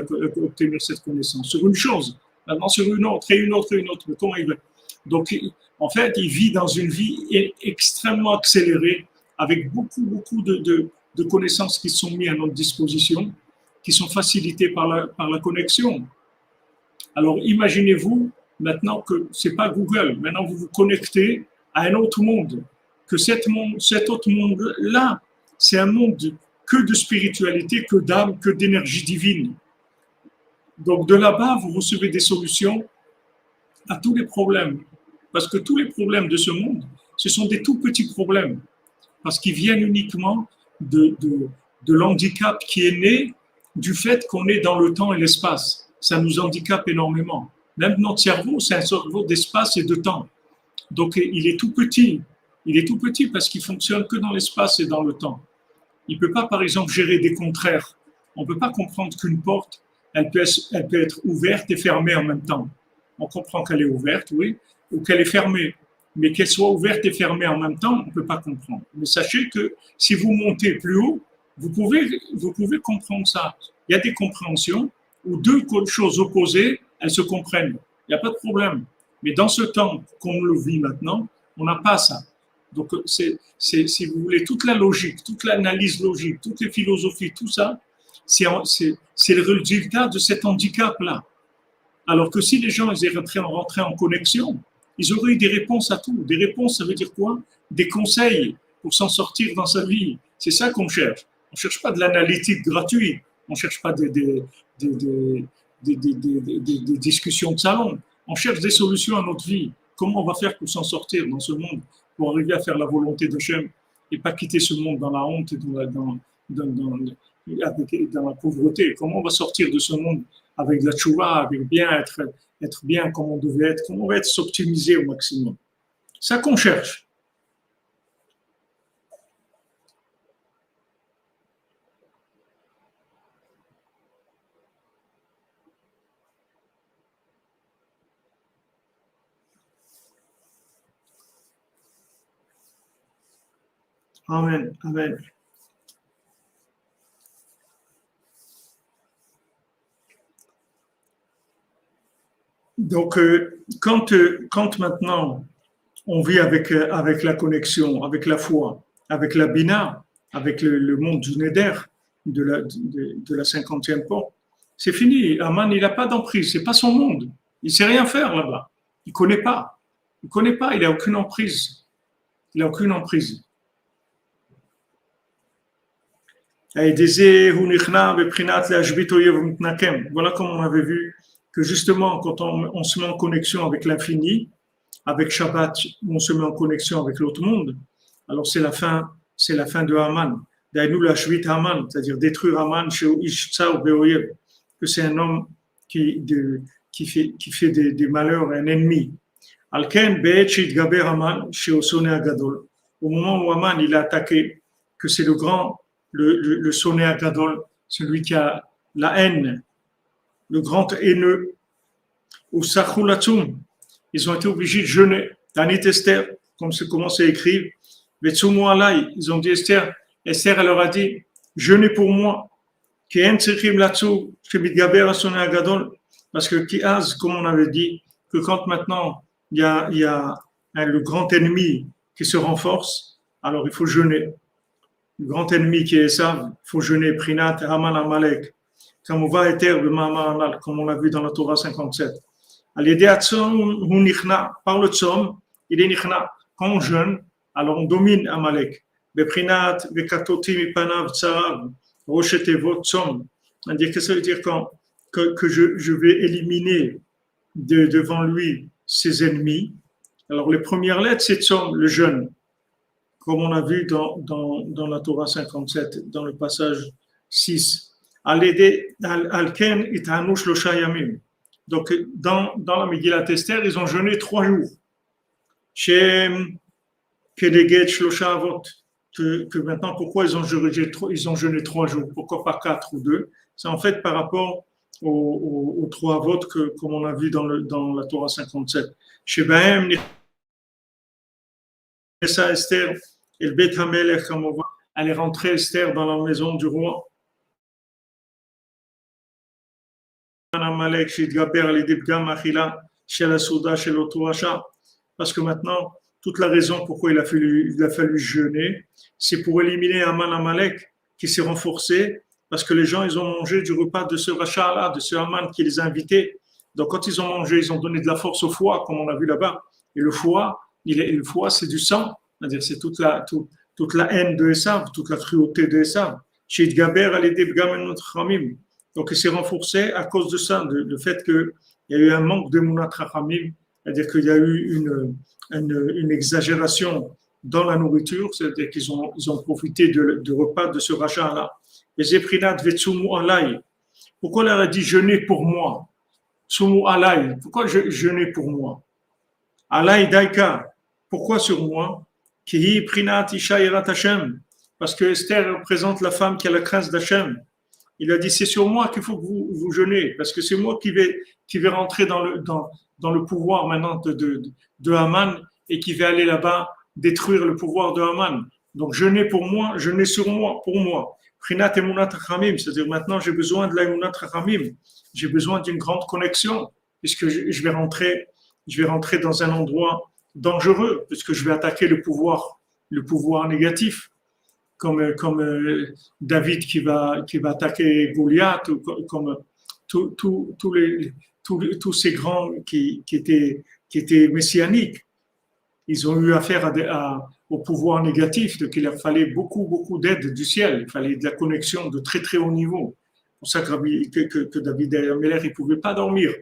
cette connaissance sur une chose, maintenant sur une autre, et une autre, et une autre. Mais comment il va? Donc, en fait, il vit dans une vie extrêmement accélérée, avec beaucoup de connaissances qui sont mises à notre disposition, qui sont facilitées par la connexion. Alors, imaginez-vous maintenant que ce n'est pas Google, maintenant vous vous connectez à un autre monde, que cet autre monde-là, c'est un monde que de spiritualité, que d'âme, que d'énergie divine. Donc, de là-bas, vous recevez des solutions à tous les problèmes. Parce que tous les problèmes de ce monde, ce sont des tout petits problèmes. Parce qu'ils viennent uniquement de l'handicap qui est né du fait qu'on est dans le temps et l'espace. Ça nous handicape énormément. Même notre cerveau, c'est un cerveau d'espace et de temps. Donc, il est tout petit. Il est tout petit parce qu'il fonctionne que dans l'espace et dans le temps. Il ne peut pas, par exemple, gérer des contraires. On ne peut pas comprendre qu'une porte, elle peut être ouverte et fermée en même temps. On comprend qu'elle est ouverte, oui, ou qu'elle est fermée. Mais qu'elle soit ouverte et fermée en même temps, on ne peut pas comprendre. Mais sachez que si vous montez plus haut, vous pouvez comprendre ça. Il y a des compréhensions où deux choses opposées, elles se comprennent. Il n'y a pas de problème. Mais dans ce temps qu'on le vit maintenant, on n'a pas ça. Donc, si vous voulez, toute la logique, toute l'analyse logique, toutes les philosophies, tout ça, c'est le résultat de cet handicap-là. Alors que si les gens ils rentraient en connexion, ils auraient eu des réponses à tout. Des réponses, ça veut dire quoi? Des conseils pour s'en sortir dans sa vie. C'est ça qu'on cherche. On ne cherche pas de l'analytique gratuite. On ne cherche pas des discussions de salon. On cherche des solutions à notre vie. Comment on va faire pour s'en sortir dans ce monde, pour arriver à faire la volonté de Hachem et pas quitter ce monde dans la honte et dans la pauvreté? Comment on va sortir de ce monde avec la tchouva, avec bien être bien comme on devait être, comment on va être s'optimiser au maximum? Ça qu'on cherche. Amen, amen. Donc, quand maintenant on vit avec la connexion, avec la foi, avec la Bina, avec le monde du Neder, de la 50e porte, c'est fini. Aman, il n'a pas d'emprise, c'est pas son monde. Il sait rien faire là-bas. Il connaît pas. Il connaît pas, il n'a aucune emprise. Il n'a aucune emprise. Voilà comme on avait vu que justement, quand on se met en connexion avec l'infini, avec Shabbat, on se met en connexion avec l'autre monde, alors c'est la fin de Haman. C'est-à-dire détruire Haman chez Ishsa ou Beoyev, que c'est un homme qui fait des malheurs, un ennemi. Alken Be'et Shitgaber Haman chez Osone Agadol. Au moment où Haman il a attaqué, que c'est le Soné Agadol, celui qui a la haine, le grand haineux, au Sachulatsum, ils ont été obligés de jeûner. Tanit Esther, comme c'est écrit, Vetsumu Alai, ils ont dit Esther, elle leur a dit, jeûnez pour moi, parce que Kiaz, comme on avait dit, que quand maintenant il y a le grand ennemi qui se renforce, alors il faut jeûner. le grand ennemi qui est Esav, il faut jeûner, Prinat, Haman, Amalek, comme on va être comme on l'a vu dans la Torah 57. Par le tzom, il est nichna. Quand on jeûne, alors on domine Amalek. Beprinat, bekatoti, mipanav, tsarav, rochetevot, tzom. C'est-à-dire que ça veut dire que je vais éliminer devant lui ses ennemis. Alors les premières lettres, c'est tzom, le jeûne, comme on a vu dans la Torah 57, dans le passage 6. Al-Ken itanu shlosha yamim. Donc, dans la Megillat Esther, ils ont jeûné 3 jours. Chez Kedeged Shlosha Avot. Que maintenant, pourquoi ils ont jeûné 3 jours? Pourquoi pas 4 ou 2? C'est en fait par rapport aux 3 votes comme on a vu dans la Torah 57. Chez Bahem, Nessa Esther, et le Bet Hamelech, comme on voit, elle est rentrée Esther dans la maison du roi. Parce que maintenant, toute la raison pourquoi il a fallu jeûner, c'est pour éliminer Aman Amalek qui s'est renforcé, parce que les gens, ils ont mangé du repas de ce rachat-là, de ce Aman qui les a invités. Donc, quand ils ont mangé, ils ont donné de la force au foie, comme on a vu là-bas. Et le foie, c'est du sang, c'est-à-dire c'est toute la haine de Esav, toute la cruauté de Esav. Chez Gaber, elle était notre Ramim. Donc, il s'est renforcé à cause de ça, le fait qu'il y a eu un manque de Mounat Rachamim, c'est-à-dire qu'il y a eu une exagération dans la nourriture, c'est-à-dire qu'ils ont profité de repas de ce rachat-là. Et Zeprinat Vetsumu Alay. Pourquoi elle a dit jeûner pour moi? Sumu Alay. Pourquoi jeûner pour moi? Alay Daika. Pourquoi sur moi? Kihi Prinat Isha Yirat Hashem. Parce que Esther représente la femme qui a la crainte d'Hachem. Il a dit, c'est sur moi qu'il faut que vous jeûnez, parce que c'est moi qui vais rentrer dans le pouvoir maintenant de Haman et qui vais aller là-bas détruire le pouvoir de Haman. Donc, jeûnez pour moi, jeûnez sur moi, pour moi. Prinat emunat rachamim, c'est-à-dire maintenant j'ai besoin de la emunat rachamim. J'ai besoin d'une grande connexion, puisque je vais rentrer dans un endroit dangereux, puisque je vais attaquer le pouvoir négatif comme David qui va attaquer Goliath, ou comme tous ces grands qui étaient messianiques. Ils ont eu affaire au pouvoir négatif, donc il leur fallait beaucoup d'aide du ciel. Il fallait de la connexion de très haut niveau. C'est pour ça que David Ameller, il ne pouvait pas dormir.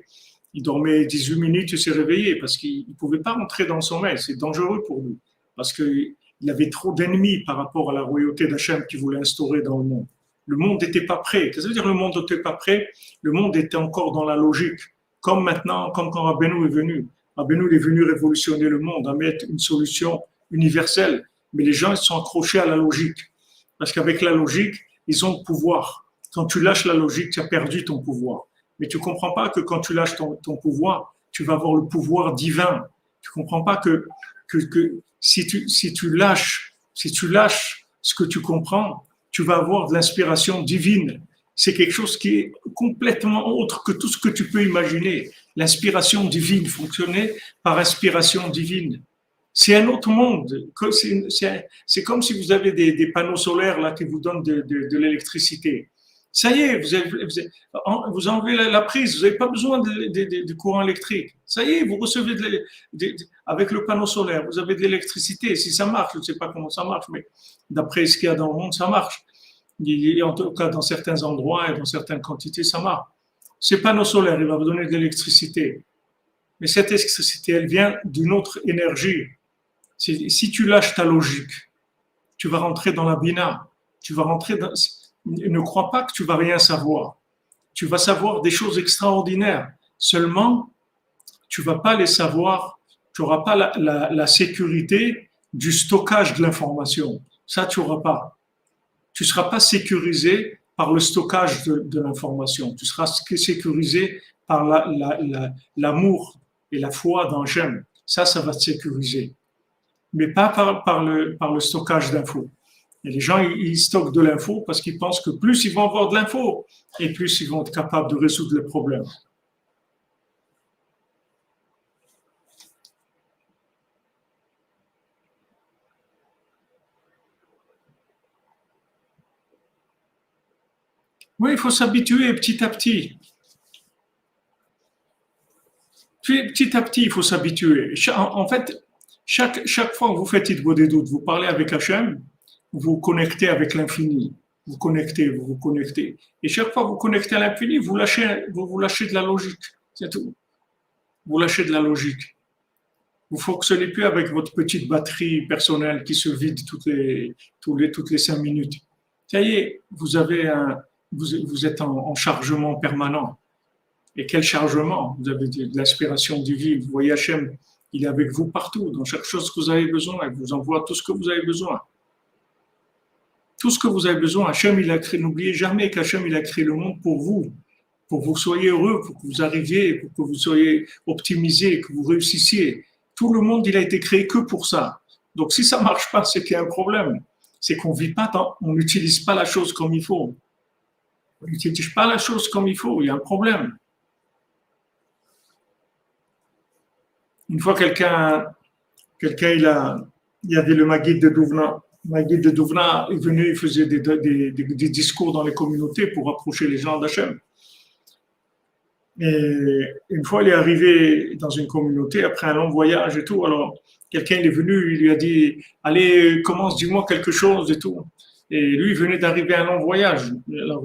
Il dormait 18 minutes, il s'est réveillé parce qu'il ne pouvait pas rentrer dans le sommeil. C'est dangereux pour lui. Parce qu'il avait trop d'ennemis par rapport à la royauté d'Hachem qu'il voulait instaurer dans le monde. Le monde n'était pas prêt. Qu'est-ce que ça veut dire le monde n'était pas prêt? Le monde était encore dans la logique. Comme maintenant, comme quand Rabbeinu est venu. Rabbeinu est venu révolutionner le monde, à mettre une solution universelle. Mais les gens ils sont accrochés à la logique. Parce qu'avec la logique, ils ont le pouvoir. Quand tu lâches la logique, tu as perdu ton pouvoir. Mais tu ne comprends pas que quand tu lâches ton pouvoir, tu vas avoir le pouvoir divin. Tu ne comprends pas que si tu lâches ce que tu comprends, tu vas avoir de l'inspiration divine. C'est quelque chose qui est complètement autre que tout ce que tu peux imaginer. L'inspiration divine, fonctionner par inspiration divine. C'est un autre monde. C'est comme si vous avez des panneaux solaires là qui vous donnent de l'électricité. Ça y est, vous enlevez la prise, vous n'avez pas besoin de courant électrique. Ça y est, vous recevez avec le panneau solaire, vous avez de l'électricité. Si ça marche, je ne sais pas comment ça marche, mais d'après ce qu'il y a dans le monde, ça marche. En tout cas, dans certains endroits et dans certaines quantités, ça marche. Ces panneaux solaires, il va vous donner de l'électricité. Mais cette électricité, elle vient d'une autre énergie. Si tu lâches ta logique, tu vas rentrer dans la bina. Tu vas rentrer dans... Ne crois pas que tu vas rien savoir. Tu vas savoir des choses extraordinaires. Seulement, tu vas pas les savoir. Tu n'auras pas la sécurité du stockage de l'information. Ça, tu n'auras pas. Tu ne seras pas sécurisé par le stockage de l'information. Tu seras sécurisé par l'amour et la foi dans Hachem. Ça va te sécuriser. Mais pas par le stockage d'infos. Et les gens, ils stockent de l'info parce qu'ils pensent que plus ils vont avoir de l'info et plus ils vont être capables de résoudre les problèmes. Oui, il faut s'habituer petit à petit. Puis, petit à petit, il faut s'habituer. En fait, chaque fois que vous faites Hitbo des doutes, vous parlez avec Hachem, vous vous connectez avec l'infini. Vous vous connectez. Et chaque fois que vous connectez à l'infini, vous lâchez de la logique. C'est tout. Vous lâchez de la logique. Vous ne fonctionnez plus avec votre petite batterie personnelle qui se vide toutes les 5 minutes. Ça y est, vous êtes en chargement permanent. Et quel chargement! Vous avez de l'inspiration divine. Vous voyez Hachem, il est avec vous partout, dans chaque chose que vous avez besoin. Il vous envoie tout ce que vous avez besoin. Tout ce que vous avez besoin. Hachem, il a créé, n'oubliez jamais qu'Hachem, il a créé le monde pour que vous soyez heureux, pour que vous arriviez, pour que vous soyez optimisés, que vous réussissiez. Tout le monde, il a été créé que pour ça. Donc, si ça marche pas, c'est qu'il y a un problème. C'est qu'on vit pas, on n'utilise pas la chose comme il faut. On n'utilise pas la chose comme il faut. Il y a un problème. Une fois, il y avait le Maguide de Douvna. Maguide de Douvna est venu, il faisait des discours dans les communautés pour approcher les gens d'Hachem. Et une fois, il est arrivé dans une communauté après un long voyage et tout. Alors, quelqu'un est venu, il lui a dit, allez, commence, dis-moi quelque chose et tout. Et lui, il venait d'arriver à un long voyage. Alors,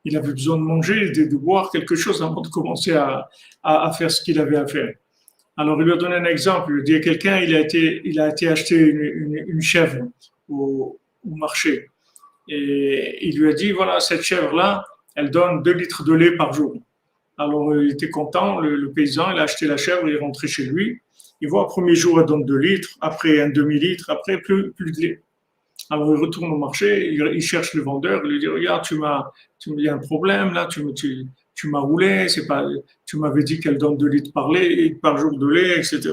il avait besoin de manger, de boire quelque chose avant de commencer à faire ce qu'il avait à faire. Alors, il lui a donné un exemple. Il dit à quelqu'un, il a été acheter une chèvre au marché. Et il lui a dit, voilà, cette chèvre-là, elle donne 2 litres de lait par jour. Alors, il était content, le paysan, il a acheté la chèvre, il est rentré chez lui. Il voit, le premier jour, elle donne 2 litres, après un demi-litre, après plus de lait. Alors, il retourne au marché, il cherche le vendeur, il lui dit, regarde, il y a un problème, là, tu m'as roulé, tu m'avais dit qu'elle donne 2 litres par jour de lait, etc.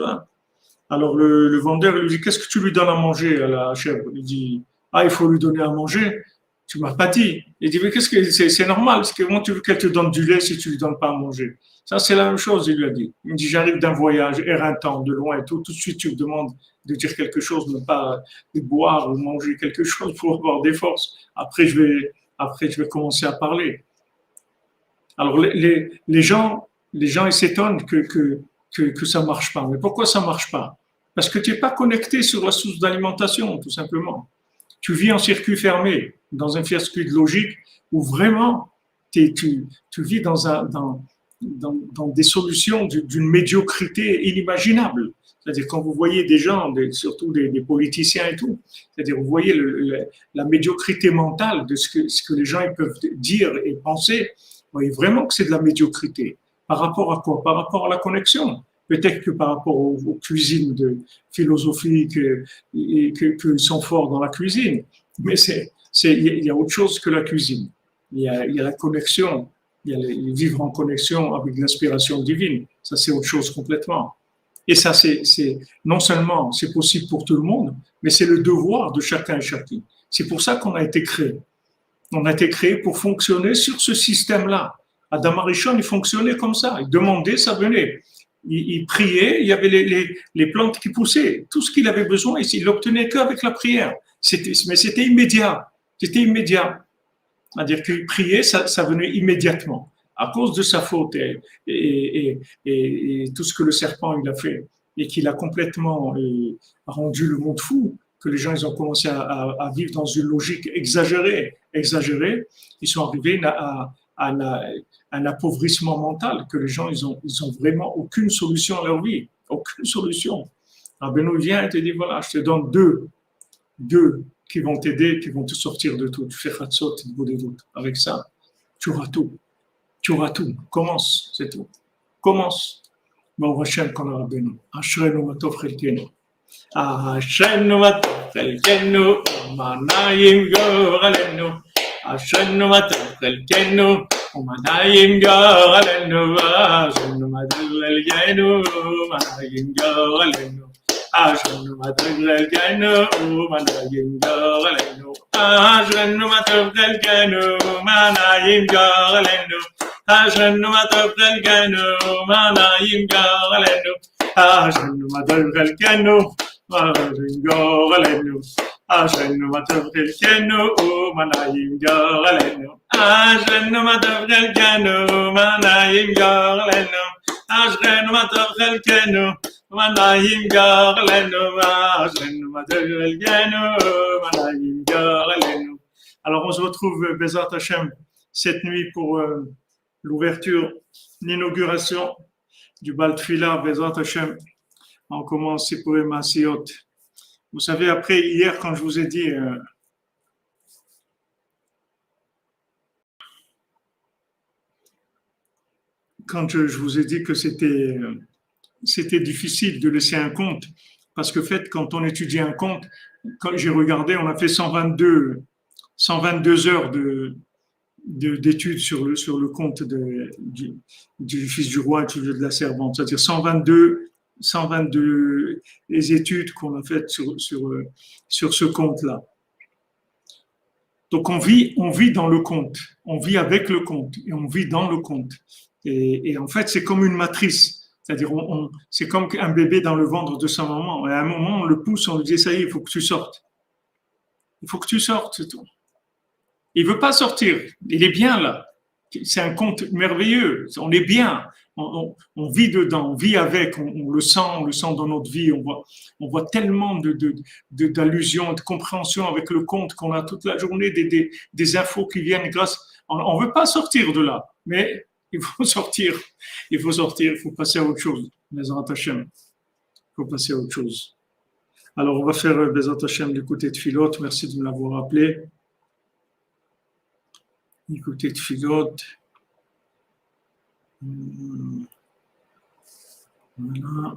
Alors, le vendeur, il lui dit, qu'est-ce que tu lui donnes à manger à la chèvre? Il dit, ah, il faut lui donner à manger. Tu m'as pas dit. Il dit, mais qu'est-ce que c'est normal, parce que comment tu veux qu'elle te donne du lait si tu lui donnes pas à manger? Ça, c'est la même chose, il lui a dit. Il me dit, j'arrive d'un voyage éreintant, de loin et tout de suite, tu me demandes de dire quelque chose, ne pas de boire ou manger quelque chose pour avoir des forces. Après, je vais commencer à parler. Alors, les gens, ils s'étonnent que ça marche pas. Mais pourquoi ça marche pas? Parce que tu n'es pas connecté sur la source d'alimentation, tout simplement. Tu vis en circuit fermé, dans un circuit de logique où vraiment tu vis dans des solutions d'une médiocrité inimaginable. C'est-à-dire quand vous voyez des gens, surtout des politiciens et tout, c'est-à-dire vous voyez la médiocrité mentale de ce que les gens ils peuvent dire et penser, vous voyez vraiment que c'est de la médiocrité. Par rapport à quoi? Par rapport à la connexion. Peut-être que par rapport aux cuisines philosophiques qu'ils sont forts dans la cuisine, mais il y a autre chose que la cuisine. Il y a la connexion, il y a les vivre en connexion avec l'inspiration divine. Ça, c'est autre chose complètement. Et ça, non seulement c'est possible pour tout le monde, mais c'est le devoir de chacun et chacune. C'est pour ça qu'on a été créé. On a été créé pour fonctionner sur ce système-là. Adam Arishon, il fonctionnait comme ça. Il demandait, ça venait. Il priait, il y avait les plantes qui poussaient. Tout ce qu'il avait besoin, il l'obtenait qu'avec la prière. Mais c'était immédiat. C'était immédiat. C'est-à-dire qu'il priait, ça venait immédiatement. À cause de sa faute et tout ce que le serpent il a fait et qu'il a complètement rendu le monde fou, que les gens ils ont commencé à vivre dans une logique exagérée, ils sont arrivés à un appauvrissement mental, que les gens ils ont vraiment aucune solution à leur vie, aucune solution. Rabbeinu vient et te dit voilà, je te donne deux qui vont t'aider, qui vont te sortir de tout. Tu fais Chatzot, avec ça, tu auras tout. Tu auras tout. Commence, c'est tout. Commence. Baruch Hashem kol Rabbeinu. Ashrenu ma tov chelkenu. Ashrenu ma tov chelkenu. Umanayim goralenu. Ashrenu ma tov chelkenu. Umanayim goralenu. Ashrenu ma tov chelkenu. Umanayim goralenu. Ashrenu ma tov chelkenu. Umanayim goralenu. Ashrenu ma tov chelkenu. Umanayim goralenu. Ashrenu ma tov chelkenu, manayim goralenu. Ashrenu ma tov chelkenu, manayim goralenu. אשרנו מה טוב חלקנו ומה נעים גורלנו אשרנו מה טוב חלקנו ומה נעים גורלנו אשרנו מה טוב חלקנו ומה נעים גורלנו אשרנו מה טוב חלקנו ומה נעים גורלנו. Alors on se retrouve Bezat Hashem cette nuit pour l'ouverture, l'inauguration du Bal Tfila Bezat Hashem. On commence pour Maasiot. Vous savez, après, hier, quand je vous ai dit, je vous ai dit que c'était difficile de laisser un compte, parce que fait, quand on étudie un compte, quand j'ai regardé, on a fait 122 heures d'études sur le compte du fils du roi et de la servante, c'est-à-dire 122 les études qu'on a faites sur ce compte-là. Donc on vit dans le compte, on vit avec le compte et on vit dans le compte. Et en fait, c'est comme une matrice, c'est-à-dire c'est comme un bébé dans le ventre de sa maman. Et à un moment, on le pousse, on lui dit ça y est, il faut que tu sortes. Il faut que tu sortes, c'est tout. Il veut pas sortir, il est bien là. C'est un conte merveilleux, on est bien, on vit dedans, on vit avec, on le sent dans notre vie, on voit tellement d'allusions, de compréhension avec le conte qu'on a toute la journée, des infos qui viennent grâce. On veut pas sortir de là, mais il faut sortir, il faut passer à autre chose. Bezat Hashem, il faut passer à autre chose. Alors on va faire Bezat Hashem l'écouter de Tfilot, merci de me l'avoir rappelé. Écoutez Tfilot. Voilà.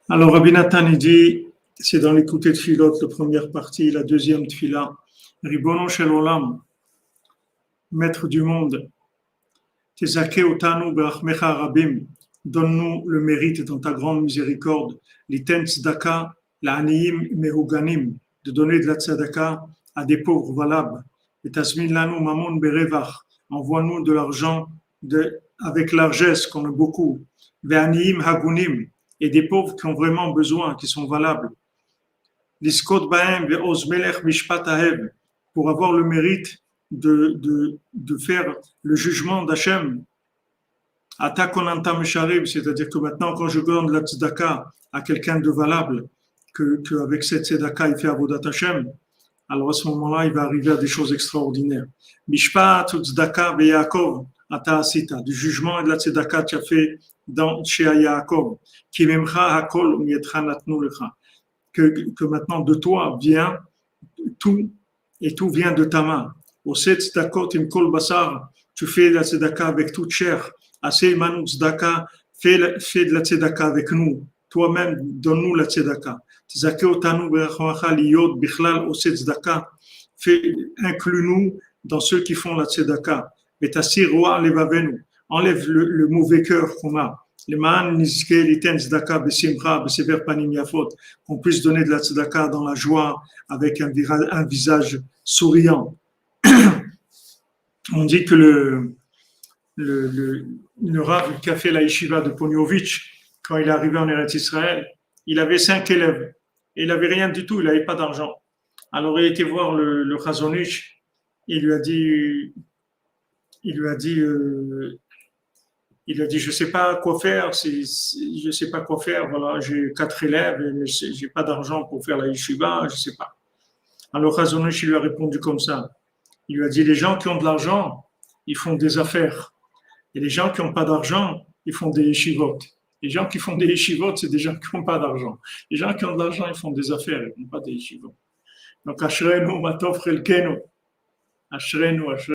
Alors Rabbi Nathan il dit, c'est dans l'écouter de Tfilot, la première partie, la deuxième Tfila. Ribono shel olam, maître du monde, Tezake otanu berachmecha rabim, donne-nous le mérite dans ta grande miséricorde, liten tzedaka la'aniyim mehuganim, de donner de la tzedaka à des pauvres valables, et tasmin lanu mamon berevach, envoie-nous de l'argent avec largesse qu'on a beaucoup, ve'aniyim hagunim, et des pauvres qui ont vraiment besoin, qui sont valables. Liskot bahem ve'oz melech mishpat ahev, pour avoir le mérite de faire le jugement d'Hachem. C'est-à-dire que maintenant, quand je donne la tzedaka à quelqu'un de valable, qu'avec cette tzedaka, il fait avodat Hachem, alors à ce moment-là, il va arriver à des choses extraordinaires. Mishpat tzedaka ve'Yaakov ata asita, du jugement et de la tzedaka tu as fait chez Yaakov, ki memcha hakol u'yetra natnu lecha, que maintenant de toi vient tout, et tout vient de ta main. Au set tzedakot im kol basar, tu fais la tzedaka avec toute chair. Assez manu tzedaka, fais de la tzedaka avec nous. Toi-même, donne-nous la tzedaka. Tzedaka otanu berachmacha liyot bichlal au set tzedaka. Inclus-nous dans ceux qui font la tzedaka. Et tasir roa levavenu. Enlève le mauvais cœur qu'on a. Les man nizke liten tzedaka besimcha besever panim yafot. Qu'on puisse donner de la tzedaka dans la joie avec un visage souriant. On dit que le Rav qui a fait la yeshiva de Poniovitch, quand il est arrivé en Eretz Israël, il avait 5 élèves et il n'avait rien du tout, il n'avait pas d'argent. Alors il était voir le Chazonich, il lui a dit, je sais pas quoi faire, je sais pas quoi faire, voilà, j'ai 4 élèves, mais j'ai pas d'argent pour faire la yeshiva, je sais pas. Alors Chazonich, il lui a répondu comme ça. Il lui a dit, les gens qui ont de l'argent, ils font des affaires. Et les gens qui n'ont pas d'argent, ils font des yeshivot. Les gens qui font des yeshivot, c'est des gens qui n'ont pas d'argent. Les gens qui ont de l'argent, ils font des affaires, ils ne font pas des yeshivot. Donc, Ashrenu, Matov Chelkenu. Ashrenu, Ashrenu.